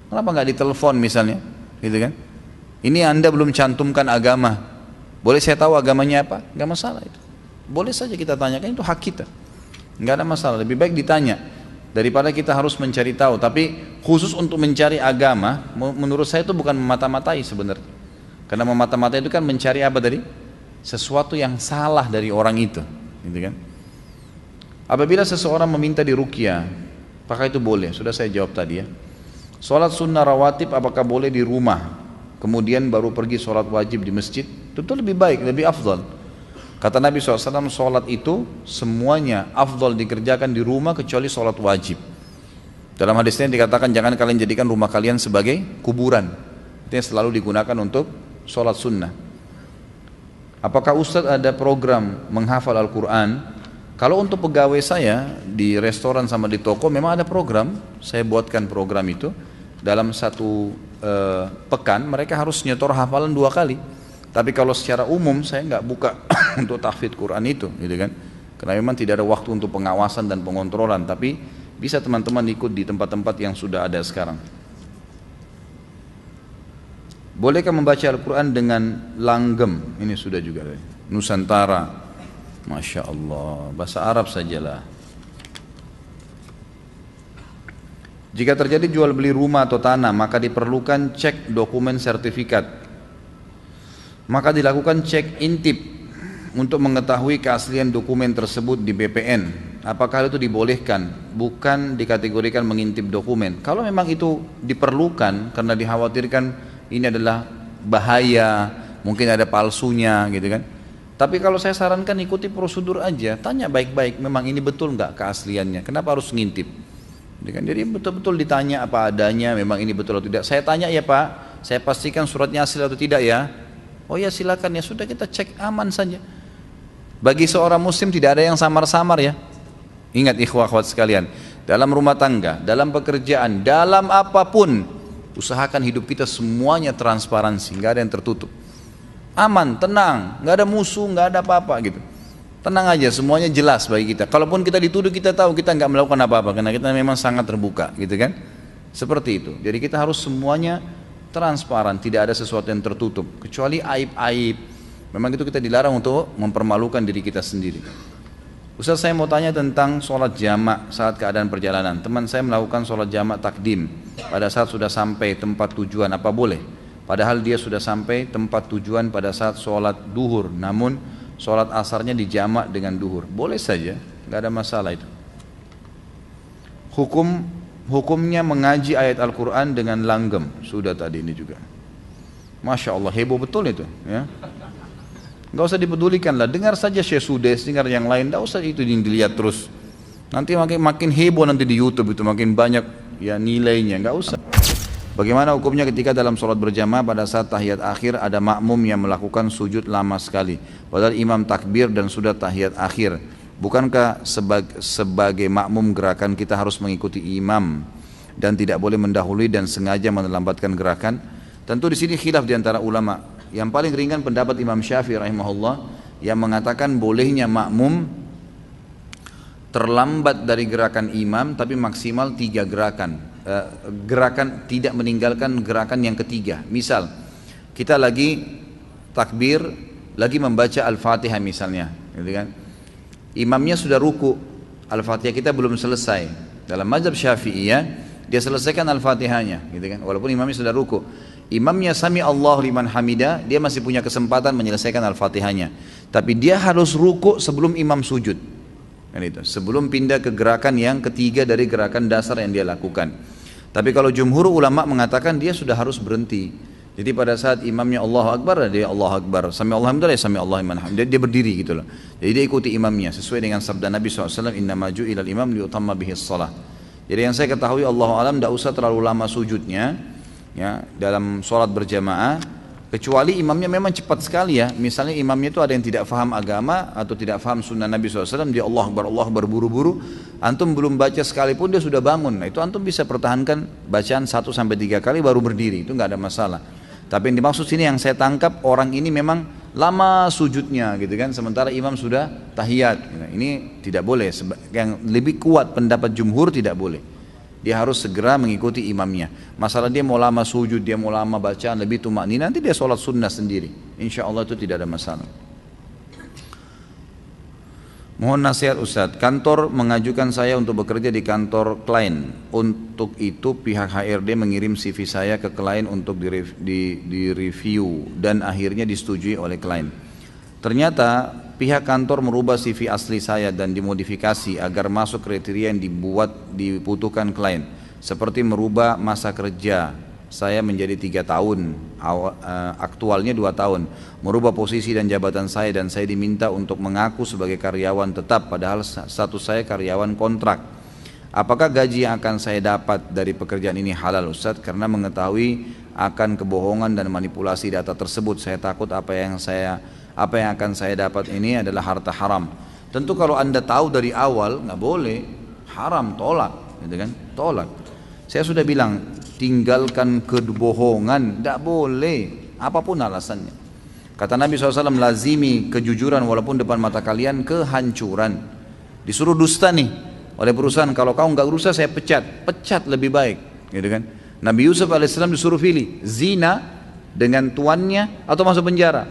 Kenapa nggak ditelepon misalnya? Gitu kan? Ini Anda belum cantumkan agama. Boleh saya tahu agamanya apa? Nggak masalah itu. Boleh saja kita tanyakan, itu hak kita. Nggak ada masalah. Lebih baik ditanya daripada kita harus mencari tahu. Tapi khusus untuk mencari agama, menurut saya itu bukan memata-matai sebenarnya. Karena memata-matai itu kan mencari apa tadi? Sesuatu yang salah dari orang itu, gitu kan? Apabila seseorang meminta diruqyah, apakah itu boleh? Sudah saya jawab tadi ya. Sholat sunnah rawatib apakah boleh di rumah? Kemudian baru pergi sholat wajib di masjid? Tentu lebih baik, lebih afdal. Kata Nabi SAW, sholat itu semuanya afdal dikerjakan di rumah kecuali sholat wajib. Dalam hadisnya dikatakan jangan kalian jadikan rumah kalian sebagai kuburan. Itu yang selalu digunakan untuk sholat sunnah. Apakah Ustadz ada program menghafal Al-Quran? Kalau untuk pegawai saya di restoran sama di toko memang ada program. Saya buatkan program itu. Dalam satu pekan mereka harus nyetor hafalan 2 kali. Tapi kalau secara umum saya nggak buka untuk tahfidz Quran itu, gitu kan? Karena memang tidak ada waktu untuk pengawasan dan pengontrolan. Tapi bisa teman-teman ikut di tempat-tempat yang sudah ada sekarang. Bolehkah membaca Al-Quran dengan langgam? Ini sudah juga. Nusantara. Masya Allah, bahasa Arab sajalah. Jika terjadi jual beli rumah atau tanah, maka diperlukan cek dokumen sertifikat. Maka dilakukan cek intip untuk mengetahui keaslian dokumen tersebut di BPN. Apakah itu dibolehkan? Bukan dikategorikan mengintip dokumen. Kalau memang itu diperlukan karena dikhawatirkan ini adalah bahaya, mungkin ada palsunya gitu kan. Tapi kalau saya sarankan ikuti prosedur aja, tanya baik-baik, memang ini betul nggak keasliannya, kenapa harus ngintip? Jadi betul-betul ditanya apa adanya, memang ini betul atau tidak. Saya tanya ya Pak, saya pastikan suratnya asli atau tidak ya. Oh ya silakan, ya sudah kita cek, aman saja. Bagi seorang muslim tidak ada yang samar-samar ya. Ingat ikhwah akhwat sekalian, dalam rumah tangga, dalam pekerjaan, dalam apapun, usahakan hidup kita semuanya transparansi, nggak ada yang tertutup. Aman, tenang, nggak ada musuh, nggak ada apa-apa gitu. Tenang aja, semuanya jelas bagi kita. Kalaupun kita dituduh, kita tahu kita nggak melakukan apa-apa karena kita memang sangat terbuka, gitu kan? Seperti itu. Jadi kita harus semuanya transparan, tidak ada sesuatu yang tertutup, kecuali aib-aib. Memang itu kita dilarang untuk mempermalukan diri kita sendiri. Ustaz, saya mau tanya tentang sholat jamak saat keadaan perjalanan. Teman saya melakukan sholat jamak takdim pada saat sudah sampai tempat tujuan, apa boleh? Padahal dia sudah sampai tempat tujuan pada saat sholat duhur, namun sholat asarnya dijamak dengan duhur. Boleh saja, nggak ada masalah itu. Hukumnya mengaji ayat Al-Quran dengan langgam, sudah tadi ini juga. Masya Allah, heboh betul itu, ya. Nggak usah dipedulikan lah, dengar saja Syekh Sudes, dengar yang lain, nggak usah itu dilihat terus. Nanti makin heboh nanti di YouTube itu, makin banyak ya nilainya, nggak usah. Bagaimana hukumnya ketika dalam sholat berjamaah pada saat tahiyat akhir ada makmum yang melakukan sujud lama sekali, padahal imam takbir dan sudah tahiyat akhir? Bukankah sebagai makmum gerakan kita harus mengikuti imam dan tidak boleh mendahului dan sengaja melambatkan gerakan? Tentu di sini khilaf di antara ulama. Yang paling ringan pendapat Imam Syafi'i rahimahullah yang mengatakan bolehnya makmum terlambat dari gerakan imam tapi maksimal 3 gerakan. Gerakan tidak meninggalkan gerakan yang ketiga. Misal kita lagi takbir, lagi membaca Al-Fatihah misalnya, gitu kan? Imamnya sudah ruku, Al-Fatihah kita belum selesai. Dalam mazhab Syafi'iyah dia selesaikan Al-Fatihahnya, gitu kan? Walaupun imamnya sudah ruku, imamnya sami Allahu liman hamidah, dia masih punya kesempatan menyelesaikan Al-Fatihahnya. Tapi dia harus ruku sebelum imam sujud. Kan itu, sebelum pindah ke gerakan yang ketiga dari gerakan dasar yang dia lakukan. Tapi kalau jumhur ulama mengatakan dia sudah harus berhenti. Jadi pada saat imamnya Allahu Akbar, dia Allahu Akbar, sami Allahu liman hamidah, sami Allahu liman hamidah, dia berdiri gitu loh. Jadi dia ikuti imamnya sesuai dengan sabda Nabi SAW, innama ju'ilal imam liyutamma bihis shalah. Jadi yang saya ketahui Allahu alam, tidak usah terlalu lama sujudnya ya dalam sholat berjamaah, kecuali imamnya memang cepat sekali ya. Misalnya imamnya itu ada yang tidak faham agama atau tidak faham sunnah Nabi SAW, dia Allah Akbar buru-buru, antum belum baca sekalipun dia sudah bangun. Nah itu antum bisa pertahankan bacaan 1-3 kali baru berdiri, itu nggak ada masalah. Tapi yang dimaksud sini yang saya tangkap, orang ini memang lama sujudnya gitu kan, sementara imam sudah tahiyat. Nah, ini tidak boleh. Yang lebih kuat pendapat jumhur tidak boleh. Dia harus segera mengikuti imamnya. Masalah dia mau lama sujud, dia mau lama bacaan lebih tumakninah, nanti dia sholat sunnah sendiri. Insya Allah itu tidak ada masalah. Mohon nasihat Ustadz, kantor mengajukan saya untuk bekerja di kantor klien. Untuk itu pihak HRD mengirim CV saya ke klien untuk direview dan akhirnya disetujui oleh klien. Ternyata pihak kantor merubah CV asli saya dan dimodifikasi agar masuk kriteria yang dibutuhkan klien. Seperti merubah masa kerja saya menjadi 3 tahun, aktualnya 2 tahun, merubah posisi dan jabatan saya, dan saya diminta untuk mengaku sebagai karyawan tetap padahal status saya karyawan kontrak. Apakah gaji yang akan saya dapat dari pekerjaan ini halal Ustadz? Karena mengetahui akan kebohongan dan manipulasi data tersebut, saya takut apa yang akan saya dapat ini adalah harta haram. Tentu kalau Anda tahu dari awal nggak boleh, haram, tolak, gitu kan? Tolak. Saya sudah bilang, tinggalkan kebohongan, tidak boleh, apapun alasannya. Kata Nabi SAW, lazimi kejujuran walaupun depan mata kalian kehancuran. Disuruh dusta nih oleh perusahaan, kalau kau nggak berusaha saya pecat lebih baik, gitu kan? Nabi Yusuf alaihissalam disuruh pilih zina dengan tuannya atau masuk penjara,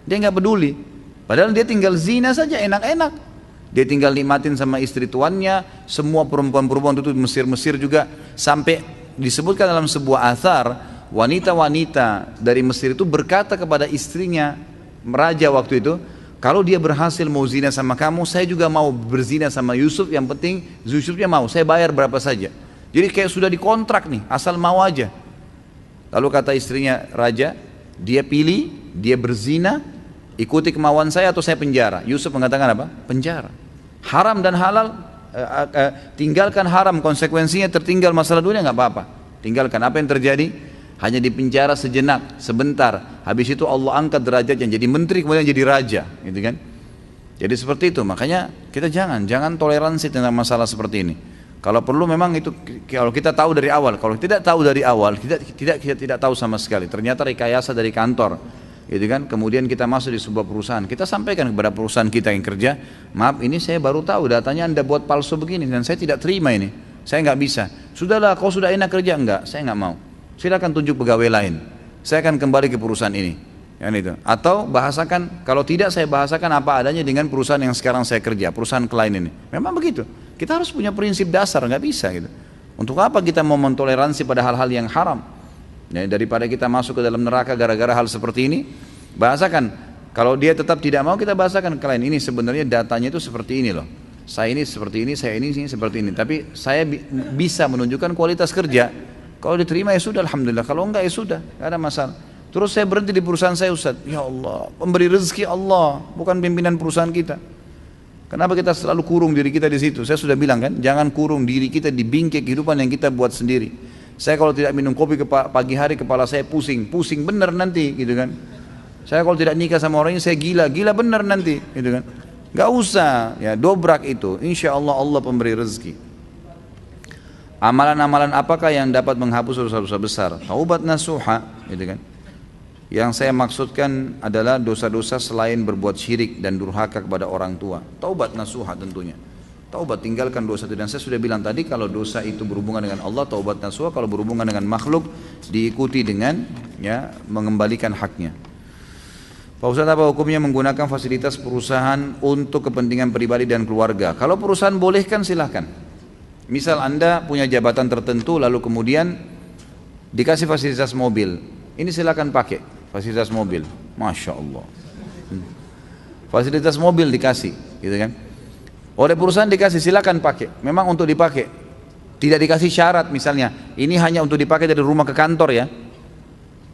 dia nggak peduli, padahal dia tinggal zina saja enak-enak. Dia tinggal nikmatin sama istri tuannya, semua perempuan-perempuan itu Mesir juga, sampai disebutkan dalam sebuah athar, wanita-wanita dari Mesir itu berkata kepada istrinya, raja waktu itu, kalau dia berhasil mau zina sama kamu, saya juga mau berzina sama Yusuf, yang penting Yusufnya mau, saya bayar berapa saja. Jadi kayak sudah dikontrak nih, asal mau aja. Lalu kata istrinya raja, dia pilih, dia berzina, Ikuti kemauan saya atau saya penjara? Yusuf mengatakan apa? Penjara. Haram dan halal, tinggalkan haram, konsekuensinya tertinggal masalah dunia nggak apa-apa. Tinggalkan. Apa yang terjadi? Hanya di penjara sejenak, sebentar. Habis itu Allah angkat derajatnya jadi menteri, kemudian jadi raja, gitu kan? Jadi seperti itu. Makanya kita jangan toleransi tentang masalah seperti ini. Kalau perlu memang itu, kalau kita tahu dari awal. Kalau tidak tahu dari awal, kita tidak tahu sama sekali. Ternyata rekayasa dari kantor, gitu kan? Kemudian kita masuk di sebuah perusahaan, kita sampaikan kepada perusahaan kita yang kerja, maaf ini saya baru tahu datanya Anda buat palsu begini dan saya tidak terima ini, saya nggak bisa. Sudahlah, kau sudah enak kerja? Enggak, saya nggak mau. Silakan tunjuk pegawai lain, saya akan kembali ke perusahaan ini, kan itu. Atau bahasakan, kalau tidak saya bahasakan apa adanya dengan perusahaan yang sekarang saya kerja, perusahaan klien ini. Memang begitu. Kita harus punya prinsip dasar, nggak bisa gitu. Untuk apa kita mau mentoleransi pada hal-hal yang haram? Ya, daripada kita masuk ke dalam neraka gara-gara hal seperti ini, bahasakan. Kalau dia tetap tidak mau, kita bahasakan ke klien, ini sebenarnya datanya itu seperti ini loh. Saya ini seperti ini, saya ini seperti ini. Tapi saya bisa menunjukkan kualitas kerja. Kalau diterima ya sudah, alhamdulillah. Kalau enggak ya sudah, nggak ada masalah. Terus saya berhenti di perusahaan saya, Ustaz. Ya Allah, pemberi rezeki Allah, bukan pimpinan perusahaan kita. Kenapa kita selalu kurung diri kita di situ? Saya sudah bilang kan, jangan kurung diri kita di bingkai kehidupan yang kita buat sendiri. Saya kalau tidak minum kopi ke pagi hari, kepala saya pusing bener nanti, gitu kan. Saya kalau tidak nikah sama orang ini, saya gila bener nanti, gitu kan. Gak usah, ya dobrak itu. Insya Allah Allah pemberi rezeki. Amalan-amalan apakah yang dapat menghapus dosa-dosa besar? Taubat nasuha, gitu kan. Yang saya maksudkan adalah dosa-dosa selain berbuat syirik dan durhaka kepada orang tua. Taubat nasuha tentunya. Taubat, tinggalkan dosa itu. Dan saya sudah bilang tadi, kalau dosa itu berhubungan dengan Allah, taubat nasuha. Kalau berhubungan dengan makhluk, diikuti dengan ya mengembalikan haknya. Pak Ustaz, apa hukumnya menggunakan fasilitas perusahaan untuk kepentingan pribadi dan keluarga? Kalau perusahaan bolehkan silahkan. Misal Anda punya jabatan tertentu, lalu kemudian dikasih fasilitas mobil, ini silahkan pakai fasilitas mobil. Masya Allah, fasilitas mobil dikasih, gitu kan? Oleh perusahaan dikasih, silakan pakai. Memang untuk dipakai, tidak dikasih syarat. Misalnya ini hanya untuk dipakai dari rumah ke kantor ya,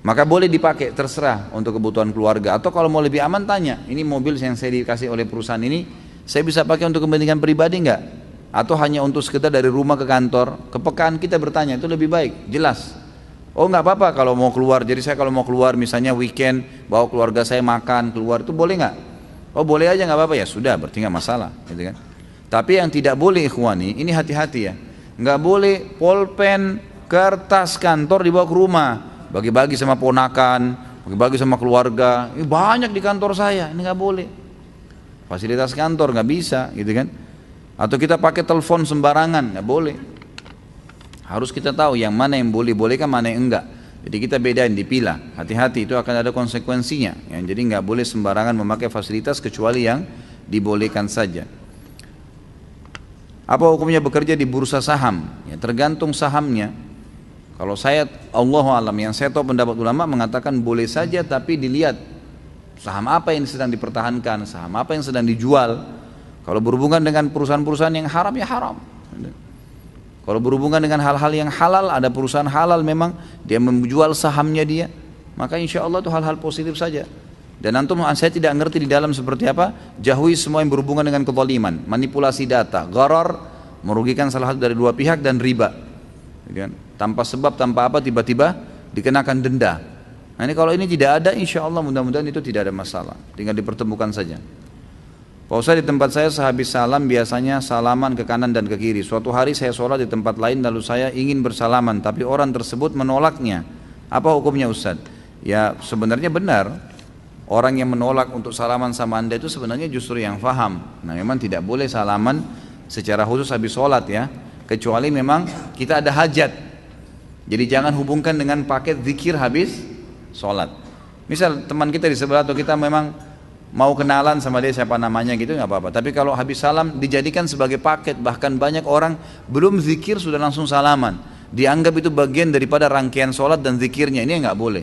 maka boleh dipakai, terserah untuk kebutuhan keluarga. Atau kalau mau lebih aman, tanya, ini mobil yang saya dikasih oleh perusahaan ini, saya bisa pakai untuk kepentingan pribadi enggak? Atau hanya untuk sekedar dari rumah ke kantor? Kepekaan kita bertanya, itu lebih baik, jelas. Oh enggak apa-apa kalau mau keluar, jadi saya kalau mau keluar misalnya weekend, bawa keluarga saya makan, keluar, itu boleh enggak? Oh boleh aja, enggak apa-apa, ya sudah, berarti enggak masalah, gitu kan. Tapi yang tidak boleh ikhwani, ini hati-hati ya, enggak boleh pulpen, kertas kantor dibawa ke rumah, bagi-bagi sama ponakan, bagi-bagi sama keluarga. Ini banyak di kantor saya, ini enggak boleh. Fasilitas kantor enggak bisa, gitu kan. Atau kita pakai telepon sembarangan, nggak boleh. Harus kita tahu yang mana yang boleh-bolehkan, mana yang enggak. Jadi kita bedain, dipilah. Hati-hati, itu akan ada konsekuensinya. Jadi nggak boleh sembarangan memakai fasilitas kecuali yang dibolehkan saja. Apa hukumnya bekerja di bursa saham? Ya, tergantung sahamnya. Kalau saya, Allahu a'lam, yang saya tahu pendapat ulama mengatakan boleh saja, tapi dilihat saham apa yang sedang dipertahankan, saham apa yang sedang dijual. Kalau berhubungan dengan perusahaan-perusahaan yang haram, ya haram. Kalau berhubungan dengan hal-hal yang halal, ada perusahaan halal memang dia menjual sahamnya dia, maka insya Allah itu hal-hal positif saja. Dan antum, saya tidak ngerti di dalam seperti apa, jauhi semua yang berhubungan dengan kezaliman, manipulasi data, gharar, merugikan salah satu dari dua pihak, dan riba. Tanpa sebab, tanpa apa, tiba-tiba dikenakan denda. Nah ini kalau ini tidak ada, insya Allah mudah-mudahan itu tidak ada masalah, tinggal dipertemukan saja. Pak Ustaz, di tempat saya sehabis salam biasanya salaman ke kanan dan ke kiri. Suatu hari saya sholat di tempat lain, lalu saya ingin bersalaman, tapi orang tersebut menolaknya. Apa hukumnya Ustaz? Ya sebenarnya benar, orang yang menolak untuk salaman sama Anda itu sebenarnya justru yang faham. Nah memang tidak boleh salaman secara khusus habis sholat ya, kecuali memang kita ada hajat. Jadi jangan hubungkan dengan paket zikir habis sholat. Misal teman kita di sebelah atau kita memang mau kenalan sama dia siapa namanya gitu, nggak apa-apa. Tapi kalau habis salam dijadikan sebagai paket, bahkan banyak orang belum zikir sudah langsung salaman, dianggap itu bagian daripada rangkaian sholat dan zikirnya. Ini nggak boleh,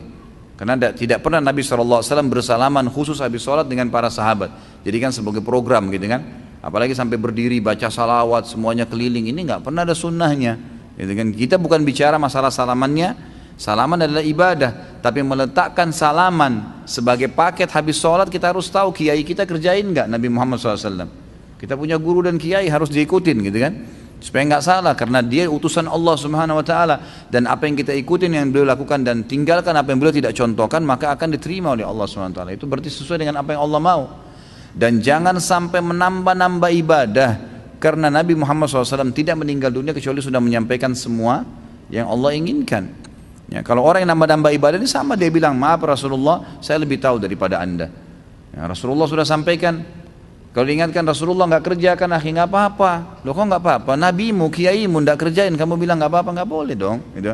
karena tidak pernah Nabi SAW bersalaman khusus habis sholat dengan para sahabat. Jadikan sebagai program gitu kan, apalagi sampai berdiri baca salawat semuanya keliling, ini nggak pernah ada sunnahnya gitu kan. Kita bukan bicara masalah salamannya, Salaman adalah ibadah, tapi meletakkan salaman sebagai paket habis sholat, kita harus tahu kiai kita kerjain nggak Nabi Muhammad SAW. Kita punya guru dan kiai harus diikutin gitu kan, supaya nggak salah, karena dia utusan Allah Subhanahu Wa Taala, dan apa yang kita ikutin yang beliau lakukan dan tinggalkan apa yang beliau tidak contohkan, maka akan diterima oleh Allah Subhanahu Wa Taala. Itu berarti sesuai dengan apa yang Allah mau. Dan jangan sampai menambah-nambah ibadah, karena Nabi Muhammad SAW tidak meninggal dunia kecuali sudah menyampaikan semua yang Allah inginkan. Ya, kalau orang yang nambah-nambah ibadah ini sama, dia bilang, maaf Rasulullah, saya lebih tahu daripada anda. Ya, Rasulullah sudah sampaikan. Kalau diingatkan Rasulullah nggak kerjakan, akhi nggak apa-apa. Loh kok nggak apa-apa? Nabimu, kiaimu nggak kerjain, kamu bilang nggak apa-apa, nggak boleh dong. Gitu.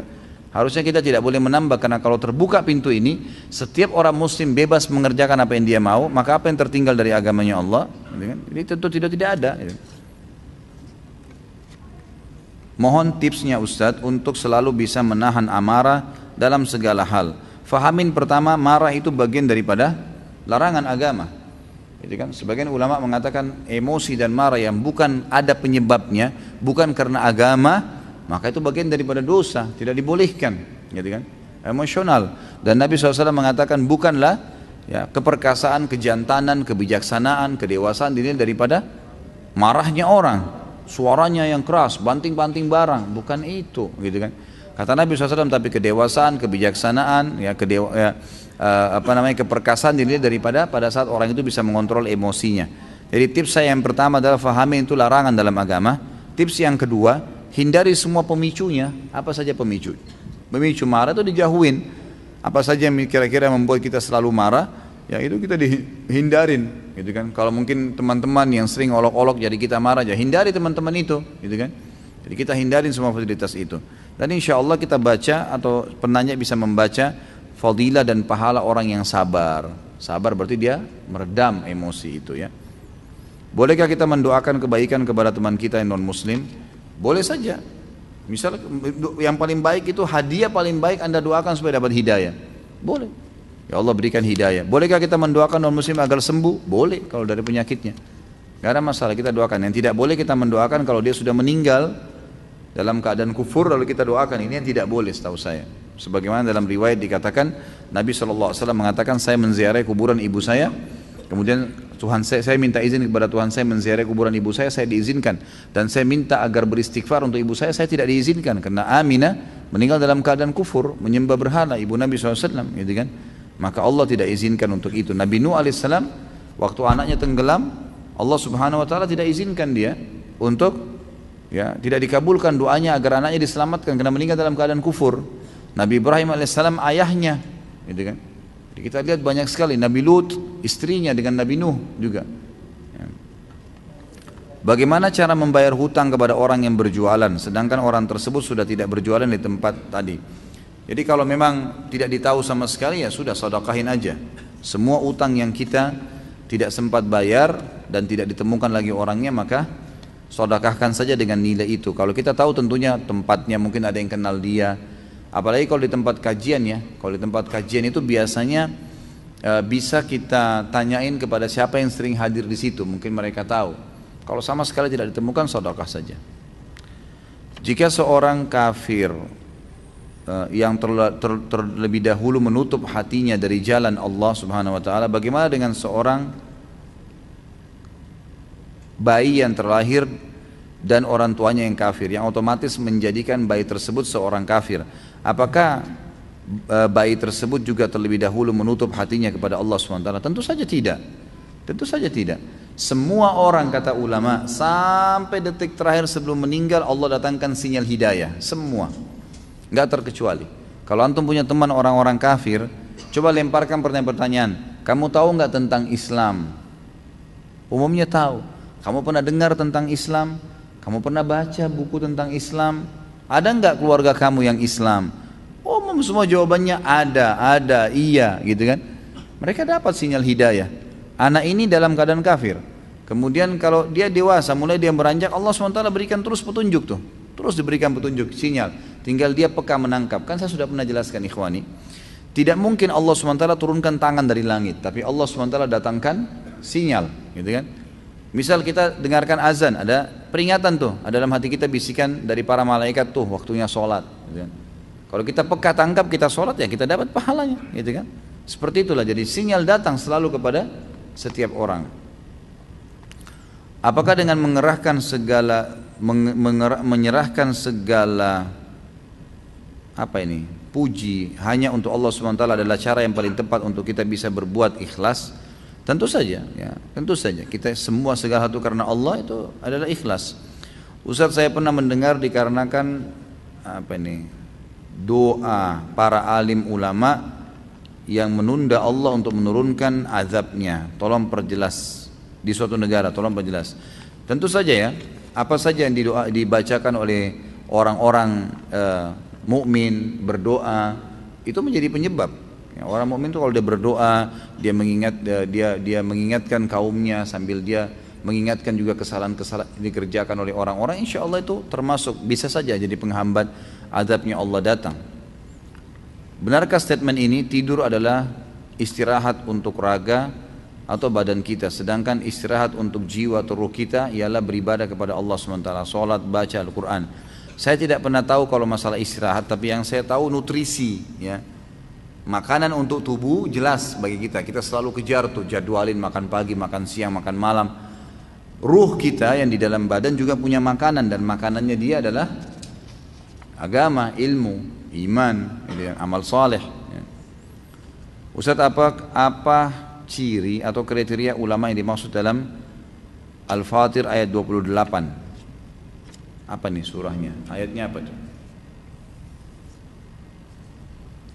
Harusnya kita tidak boleh menambah, karena kalau terbuka pintu ini, setiap orang muslim bebas mengerjakan apa yang dia mau, maka apa yang tertinggal dari agamanya Allah, gitu kan? Jadi tentu tidak ada. Gitu. Mohon tipsnya Ustadz untuk selalu bisa menahan amarah dalam segala hal. Fahamin pertama, marah itu bagian daripada larangan agama. Jadi kan sebagian ulama mengatakan emosi dan marah yang bukan ada penyebabnya, bukan karena agama, maka itu bagian daripada dosa, tidak dibolehkan. Gitu kan? Emosional. Dan Nabi SAW mengatakan bukanlah ya, keperkasaan, kejantanan, kebijaksanaan, kedewasaan dinilai daripada marahnya orang. Suaranya yang keras, banting-banting barang, bukan itu, gitu kan? Kata Nabi SAW, tapi kedewasaan, kebijaksanaan, ya, keperkasaan dinilai daripada pada saat orang itu bisa mengontrol emosinya. Jadi tips saya yang pertama adalah fahami itu larangan dalam agama. Tips yang kedua, hindari semua pemicunya. Apa saja pemicu? Pemicu marah itu dijauhin. Apa saja yang kira-kira membuat kita selalu marah, ya itu kita dihindarin. Gitu kan? Kalau mungkin teman-teman yang sering olok-olok jadi kita marah aja, hindari teman-teman itu, gitu kan? Jadi kita hindarin semua fasilitas itu. Dan insya Allah kita baca atau penanya bisa membaca fadilah dan pahala orang yang sabar. Sabar berarti dia meredam emosi itu ya. Bolehkah kita mendoakan kebaikan kepada teman kita yang non muslim? Boleh saja. Misal yang paling baik itu hadiah paling baik Anda doakan supaya dapat hidayah. Boleh. Ya Allah berikan hidayah. Bolehkah kita mendoakan non muslim agar sembuh? Boleh kalau dari penyakitnya. Gak ada masalah, kita doakan. Yang tidak boleh kita mendoakan kalau dia sudah meninggal dalam keadaan kufur lalu kita doakan, ini yang tidak boleh setahu saya. Sebagaimana dalam riwayat dikatakan Nabi SAW mengatakan, saya menziarahi kuburan ibu saya, kemudian Tuhan saya minta izin kepada Tuhan saya menziarahi kuburan ibu saya diizinkan, dan saya minta agar beristighfar untuk ibu saya tidak diizinkan karena Aminah meninggal dalam keadaan kufur, menyembah berhala, ibu Nabi SAW, gitu kan? Maka Allah tidak izinkan untuk itu. Nabi Nuh alaihissalam waktu anaknya tenggelam, Allah Subhanahu Wa Taala tidak izinkan dia untuk ya, tidak dikabulkan doanya agar anaknya diselamatkan karena meninggal dalam keadaan kufur. Nabi Ibrahim alaihissalam ayahnya, gitu kan? Jadi kita lihat banyak sekali. Nabi Lut istrinya dengan Nabi Nuh juga. Ya. Bagaimana cara membayar hutang kepada orang yang berjualan sedangkan orang tersebut sudah tidak berjualan di tempat tadi? Jadi kalau memang tidak ditahu sama sekali, ya sudah sedekahin aja. Semua utang yang kita tidak sempat bayar dan tidak ditemukan lagi orangnya, maka sedekahkan saja dengan nilai itu. Kalau kita tahu tentunya tempatnya, mungkin ada yang kenal dia. Apalagi kalau di tempat kajian ya. Kalau di tempat kajian itu biasanya bisa kita tanyain kepada siapa yang sering hadir di situ, mungkin mereka tahu. Kalau sama sekali tidak ditemukan, sedekah saja. Jika seorang kafir yang terlebih dahulu menutup hatinya dari jalan Allah Subhanahu Wa Taala, bagaimana dengan seorang bayi yang terlahir dan orang tuanya yang kafir, yang otomatis menjadikan bayi tersebut seorang kafir? Apakah bayi tersebut juga terlebih dahulu menutup hatinya kepada Allah Subhanahu Wa Taala? Tentu saja tidak. Tentu saja tidak. Semua orang, kata ulama, sampai detik terakhir sebelum meninggal Allah datangkan sinyal hidayah. Semua, nggak terkecuali. Kalau antum punya teman orang-orang kafir, coba lemparkan pertanyaan-pertanyaan. Kamu tahu nggak tentang Islam? Umumnya tahu. Kamu pernah dengar tentang Islam? Kamu pernah baca buku tentang Islam? Ada nggak keluarga kamu yang Islam? Umum semua jawabannya ada, iya, gitu kan? Mereka dapat sinyal hidayah. Anak ini dalam keadaan kafir. Kemudian kalau dia dewasa, mulai dia beranjak, Allah SWT berikan terus petunjuk tuh. Terus diberikan petunjuk, sinyal. Tinggal dia peka menangkap. Kan saya sudah pernah jelaskan ikhwani. Tidak mungkin Allah SWT turunkan tangan dari langit, tapi Allah SWT datangkan sinyal, gitu kan? Misal kita dengarkan azan, ada peringatan tuh, ada dalam hati kita bisikan dari para malaikat tuh waktunya sholat, gitu kan? Kalau kita peka tangkap, kita sholat, ya kita dapat pahalanya, gitu kan? Seperti itulah, jadi sinyal datang selalu kepada setiap orang. Apakah dengan menyerahkan segala puji hanya untuk Allah SWT adalah cara yang paling tepat untuk kita bisa berbuat ikhlas? Tentu saja, ya, tentu saja. Kita semua segala satu karena Allah itu adalah ikhlas. Ustaz, saya pernah mendengar dikarenakan doa para alim ulama yang menunda Allah untuk menurunkan azabnya. Tolong perjelas di suatu negara, tolong perjelas. Tentu saja ya, apa saja yang dibacakan oleh orang-orang mukmin berdoa itu menjadi penyebab. Ya, orang mukmin itu kalau dia berdoa, dia mengingatkan kaumnya sambil dia mengingatkan juga kesalahan-kesalahan yang dikerjakan oleh orang-orang, insya Allah itu termasuk bisa saja jadi penghambat azabnya Allah datang. Benarkah statement ini tidur adalah istirahat untuk raga atau badan kita, sedangkan istirahat untuk jiwa atau ruh kita ialah beribadah kepada Allah SWT, sholat, baca Al-Quran? Saya tidak pernah tahu kalau masalah istirahat, tapi yang saya tahu nutrisi, ya. Makanan untuk tubuh jelas bagi kita, kita selalu kejar tuh, jadwalin makan pagi, makan siang, makan malam. Ruh kita yang di dalam badan juga punya makanan, dan makanannya dia adalah agama, ilmu, iman, amal saleh. Ustaz, apa ciri atau kriteria ulama yang dimaksud dalam Al-Fatir ayat 28? Apa nih surahnya? Ayatnya apa tuh?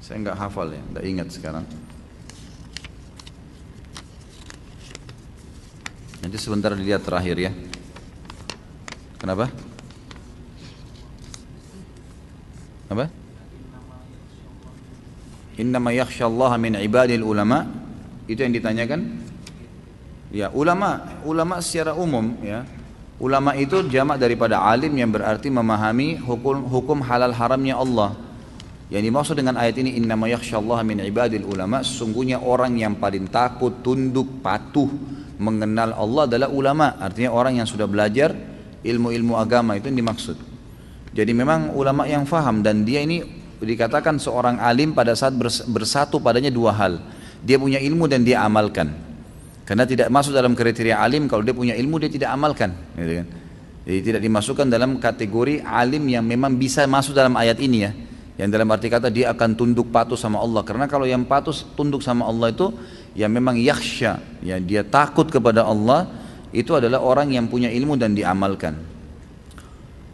Saya nggak hafal ya, nggak ingat sekarang. Nanti sebentar dilihat terakhir ya. Kenapa? Apa? Innama yakhsyallaha min ibadil ulama. Itu yang ditanyakan? Ya, ulama secara umum ya. Ulama itu jamak daripada alim yang berarti memahami hukum halal haramnya Allah. Yang dimaksud dengan ayat ini innama yakhsyallaha min ibadil ulama, sesungguhnya orang yang paling takut, tunduk, patuh mengenal Allah adalah ulama. Artinya orang yang sudah belajar ilmu-ilmu agama, itu yang dimaksud. Jadi memang ulama yang faham, dan dia ini dikatakan seorang alim pada saat bersatu padanya dua hal. Dia punya ilmu dan dia amalkan. Karena tidak masuk dalam kriteria alim kalau dia punya ilmu dia tidak amalkan, gitu kan? Jadi tidak dimasukkan dalam kategori alim yang memang bisa masuk dalam ayat ini ya. Yang dalam arti kata dia akan tunduk patuh sama Allah. Karena kalau yang patuh tunduk sama Allah itu yang memang yakhsya, ya dia takut kepada Allah, itu adalah orang yang punya ilmu dan diamalkan.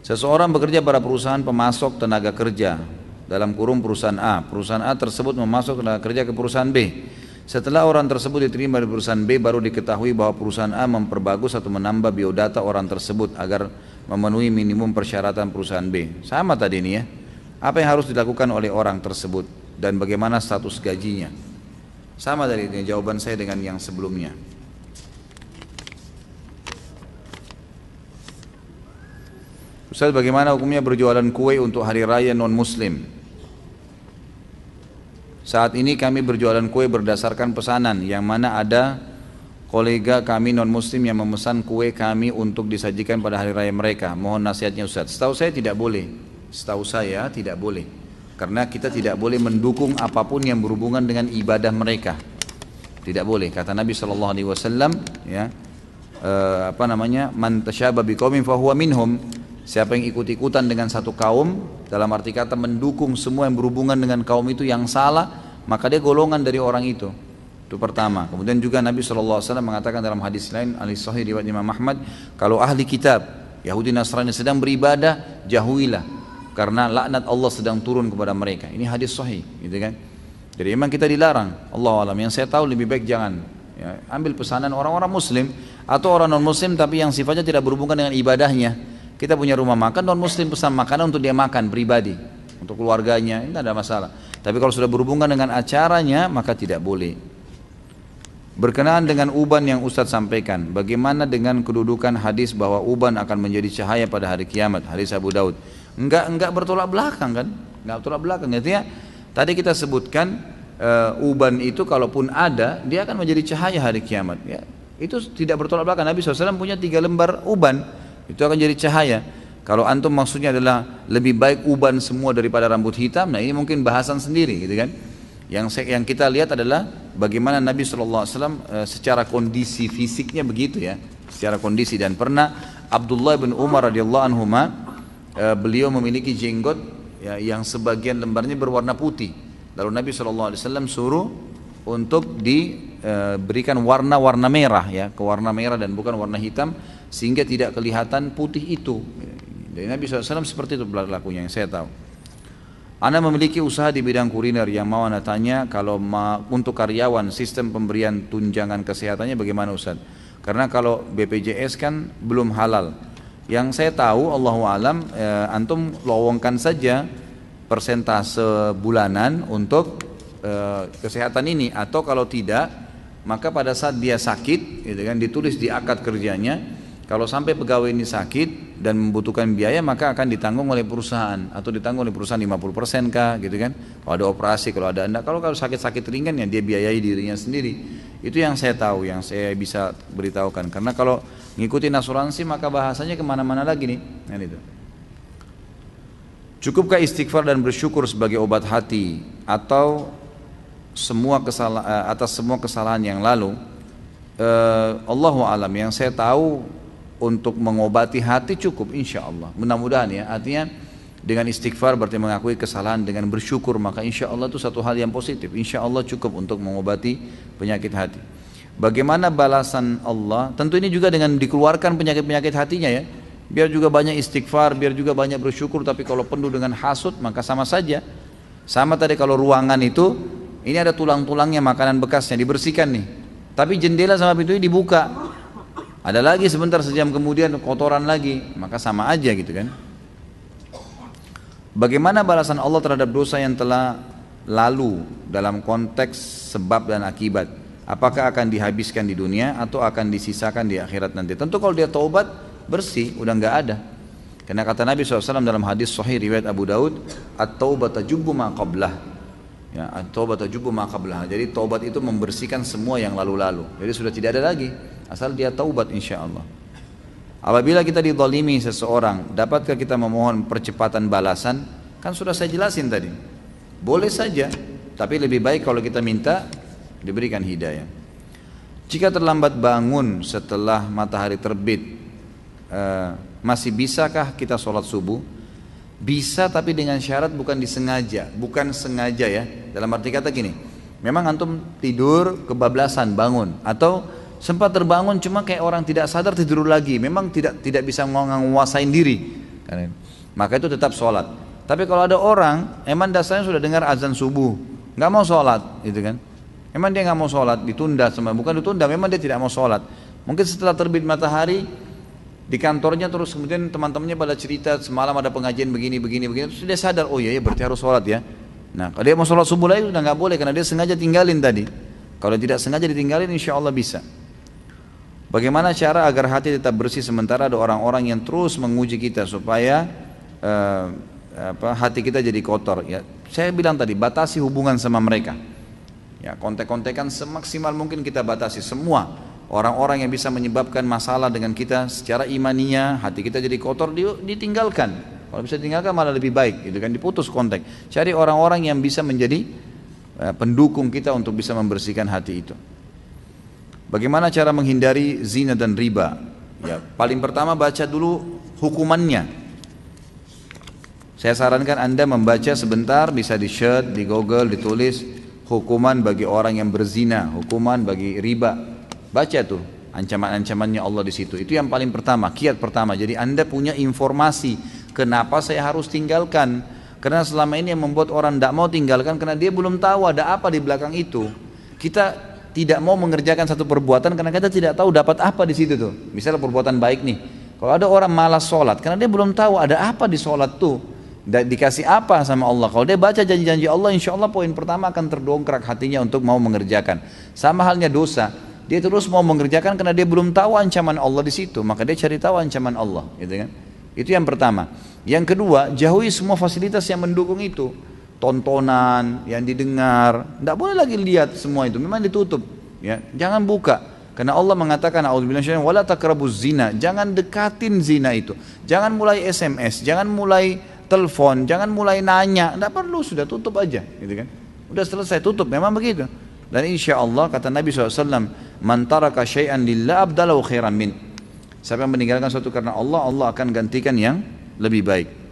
Seseorang bekerja pada perusahaan pemasok tenaga kerja, dalam kurung perusahaan A. Perusahaan A tersebut memasok tenaga kerja ke perusahaan B. Setelah orang tersebut diterima di perusahaan B, baru diketahui bahwa perusahaan A memperbagus atau menambah biodata orang tersebut agar memenuhi minimum persyaratan perusahaan B. Sama tadi ini ya. Apa yang harus dilakukan oleh orang tersebut dan bagaimana status gajinya? Sama dari ini jawaban saya dengan yang sebelumnya. Ustaz, bagaimana hukumnya berjualan kue untuk hari raya non-muslim? Saat ini kami berjualan kue berdasarkan pesanan, yang mana ada kolega kami non-muslim yang memesan kue kami untuk disajikan pada hari raya mereka. Mohon nasihatnya Ustaz. Setahu saya tidak boleh. Setahu saya tidak boleh, karena kita tidak boleh mendukung apapun yang berhubungan dengan ibadah mereka. Tidak boleh. Kata Nabi SAW, ya, man tasyabaha biqaumin fahuwa minhum. Siapa yang ikut-ikutan dengan satu kaum, dalam arti kata mendukung semua yang berhubungan dengan kaum itu yang salah, maka dia golongan dari orang itu. Itu pertama. Kemudian juga Nabi SAW mengatakan dalam hadis lain, hadis sahih riwayat Imam Ahmad, kalau ahli kitab Yahudi Nasrani sedang beribadah, jauhilah, karena laknat Allah sedang turun kepada mereka. Ini hadis sahih, gitu kan? Jadi memang kita dilarang. Allah alam. Yang saya tahu lebih baik jangan ya, ambil pesanan orang-orang Muslim atau orang non Muslim tapi yang sifatnya tidak berhubungan dengan ibadahnya. Kita punya rumah makan, non Muslim pesan makanan untuk dia makan pribadi, untuk keluarganya, ini tidak ada masalah. Tapi kalau sudah berhubungan dengan acaranya maka tidak boleh. Berkenaan dengan uban yang Ustadz sampaikan, bagaimana dengan kedudukan hadis bahwa uban akan menjadi cahaya pada hari kiamat, hadis Abu Daud? Enggak bertolak belakang kan? Enggak bertolak belakang. Artinya tadi kita sebutkan uban itu kalaupun ada, dia akan menjadi cahaya hari kiamat. Ya, itu tidak bertolak belakang. Nabi SAW punya 3 lembar uban, itu akan jadi cahaya. Kalau antum maksudnya adalah lebih baik uban semua daripada rambut hitam, nah ini mungkin bahasan sendiri gitu kan. Yang kita lihat adalah bagaimana Nabi SAW secara kondisi fisiknya begitu ya, secara kondisi. Dan pernah Abdullah bin Umar radhiyallahu anhuma, beliau memiliki jenggot ya, yang sebagian lembarnya berwarna putih. Lalu Nabi SAW suruh untuk diberikan warna-warna merah ya, ke warna merah dan bukan warna hitam, sehingga tidak kelihatan putih itu. Dari Nabi SAW seperti itu berlakunya yang saya tahu. Anda memiliki usaha di bidang kuliner, yang mau Anda tanya, kalau untuk karyawan sistem pemberian tunjangan kesehatannya bagaimana Ustaz? Karena kalau BPJS kan belum halal. Yang saya tahu Allahu alam, antum lowongkan saja persentase bulanan untuk kesehatan ini, atau kalau tidak maka pada saat dia sakit gitu kan, ditulis di akad kerjanya, kalau sampai pegawai ini sakit dan membutuhkan biaya maka akan ditanggung oleh perusahaan, atau ditanggung oleh perusahaan 50% kah gitu kan, kalau ada operasi, kalau ada enggak. Kalau sakit-sakit ringan ya dia biayai dirinya sendiri. Itu yang saya tahu, yang saya bisa beritahukan. Karena kalau ngikutin asuransi maka bahasanya kemana-mana lagi nih kan itu. Cukupkah istighfar dan bersyukur sebagai obat hati, atau atas semua kesalahan yang lalu? Allahu alam, yang saya tahu untuk mengobati hati cukup insya Allah, mudah-mudahan ya. Artinya dengan istighfar berarti mengakui kesalahan, dengan bersyukur maka insya Allah itu satu hal yang positif, insya Allah cukup untuk mengobati penyakit hati. Bagaimana balasan Allah? Tentu ini juga dengan dikeluarkan penyakit-penyakit hatinya ya, biar juga banyak istighfar, biar juga banyak bersyukur. Tapi kalau penuh dengan hasud maka sama saja. Sama tadi kalau ruangan itu, ini ada tulang-tulangnya, makanan bekasnya dibersihkan nih, tapi jendela sama pintunya dibuka, ada lagi sebentar, sejam kemudian kotoran lagi, maka sama aja gitu kan. Bagaimana balasan Allah terhadap dosa yang telah lalu dalam konteks sebab dan akibat? Apakah akan dihabiskan di dunia atau akan disisakan di akhirat nanti? Tentu kalau dia taubat bersih, udah nggak ada. Karena kata Nabi SAW dalam hadis sahih riwayat Abu Daud, at-taubat tajubbu ma qablah. Ya, at-taubat tajubbu ma qablah. Jadi taubat itu membersihkan semua yang lalu-lalu. Jadi sudah tidak ada lagi, asal dia taubat insya Allah. Apabila kita dizalimi seseorang, dapatkah kita memohon percepatan balasan? Kan sudah saya jelasin tadi. Boleh saja, tapi lebih baik kalau kita minta diberikan hidayah. Jika terlambat bangun setelah matahari terbit, masih bisakah kita sholat subuh? Bisa, tapi dengan syarat bukan disengaja, bukan sengaja ya. Dalam arti kata gini, memang antum tidur kebablasan bangun, atau sempat terbangun cuma kayak orang tidak sadar tidur lagi, memang tidak bisa menguasain diri, maka itu tetap sholat. Tapi kalau ada orang emang dasarnya sudah dengar azan subuh, nggak mau sholat, gitu kan? Memang dia nggak mau sholat, ditunda, bukan ditunda, memang dia tidak mau sholat. Mungkin setelah terbit matahari di kantornya, terus kemudian teman-temannya pada cerita semalam ada pengajian begini, terus dia sadar, oh iya ya berarti harus sholat ya. Nah kalau dia mau sholat subuh lagi udah nggak boleh, karena dia sengaja tinggalin tadi. Kalau tidak sengaja ditinggalin insya Allah bisa. Bagaimana cara agar hati tetap bersih sementara ada orang-orang yang terus menguji kita supaya hati kita jadi kotor? Ya, saya bilang tadi, batasi hubungan sama mereka. Ya, kontek-kontekan semaksimal mungkin kita batasi semua. Orang-orang yang bisa menyebabkan masalah dengan kita secara imaninya, hati kita jadi kotor, ditinggalkan. Kalau bisa ditinggalkan malah lebih baik, gitu kan, diputus kontak. Cari orang-orang yang bisa menjadi pendukung kita untuk bisa membersihkan hati itu. Bagaimana cara menghindari zina dan riba? Ya, paling pertama baca dulu hukumannya. Saya sarankan Anda membaca sebentar, bisa di search, di Google, ditulis hukuman bagi orang yang berzina, hukuman bagi riba. Baca tuh ancaman-ancamannya Allah di situ. Itu yang paling pertama, kiat pertama. Jadi Anda punya informasi kenapa saya harus tinggalkan. Karena selama ini yang membuat orang tidak mau tinggalkan karena dia belum tahu ada apa di belakang itu. Kita tidak mau mengerjakan satu perbuatan karena kita tidak tahu dapat apa di situ tuh. Misalnya perbuatan baik nih. Kalau ada orang malas sholat karena dia belum tahu ada apa di sholat tuh, dikasih apa sama Allah. Kalau dia baca janji-janji Allah, insya Allah poin pertama akan terdongkrak hatinya untuk mau mengerjakan. Sama halnya dosa, dia terus mau mengerjakan karena dia belum tahu ancaman Allah di situ, maka dia cari tahu ancaman Allah, gitu kan? Itu yang pertama. Yang kedua, jauhi semua fasilitas yang mendukung itu. Tontonan yang didengar, tidak boleh lagi lihat semua itu, memang ditutup ya. Jangan buka. Karena Allah mengatakan a'udzubillahi minasyaitonir wala taqrabuz zina, jangan dekatin zina itu. Jangan mulai SMS, jangan mulai telepon, jangan mulai nanya, enggak perlu, sudah tutup aja, gitu kan. Udah selesai, tutup, memang begitu. Dan insya Allah kata Nabi SAW, man taraka syai'an lillah abdalahu khairan min. Siapa yang meninggalkan sesuatu karena Allah, Allah akan gantikan yang lebih baik.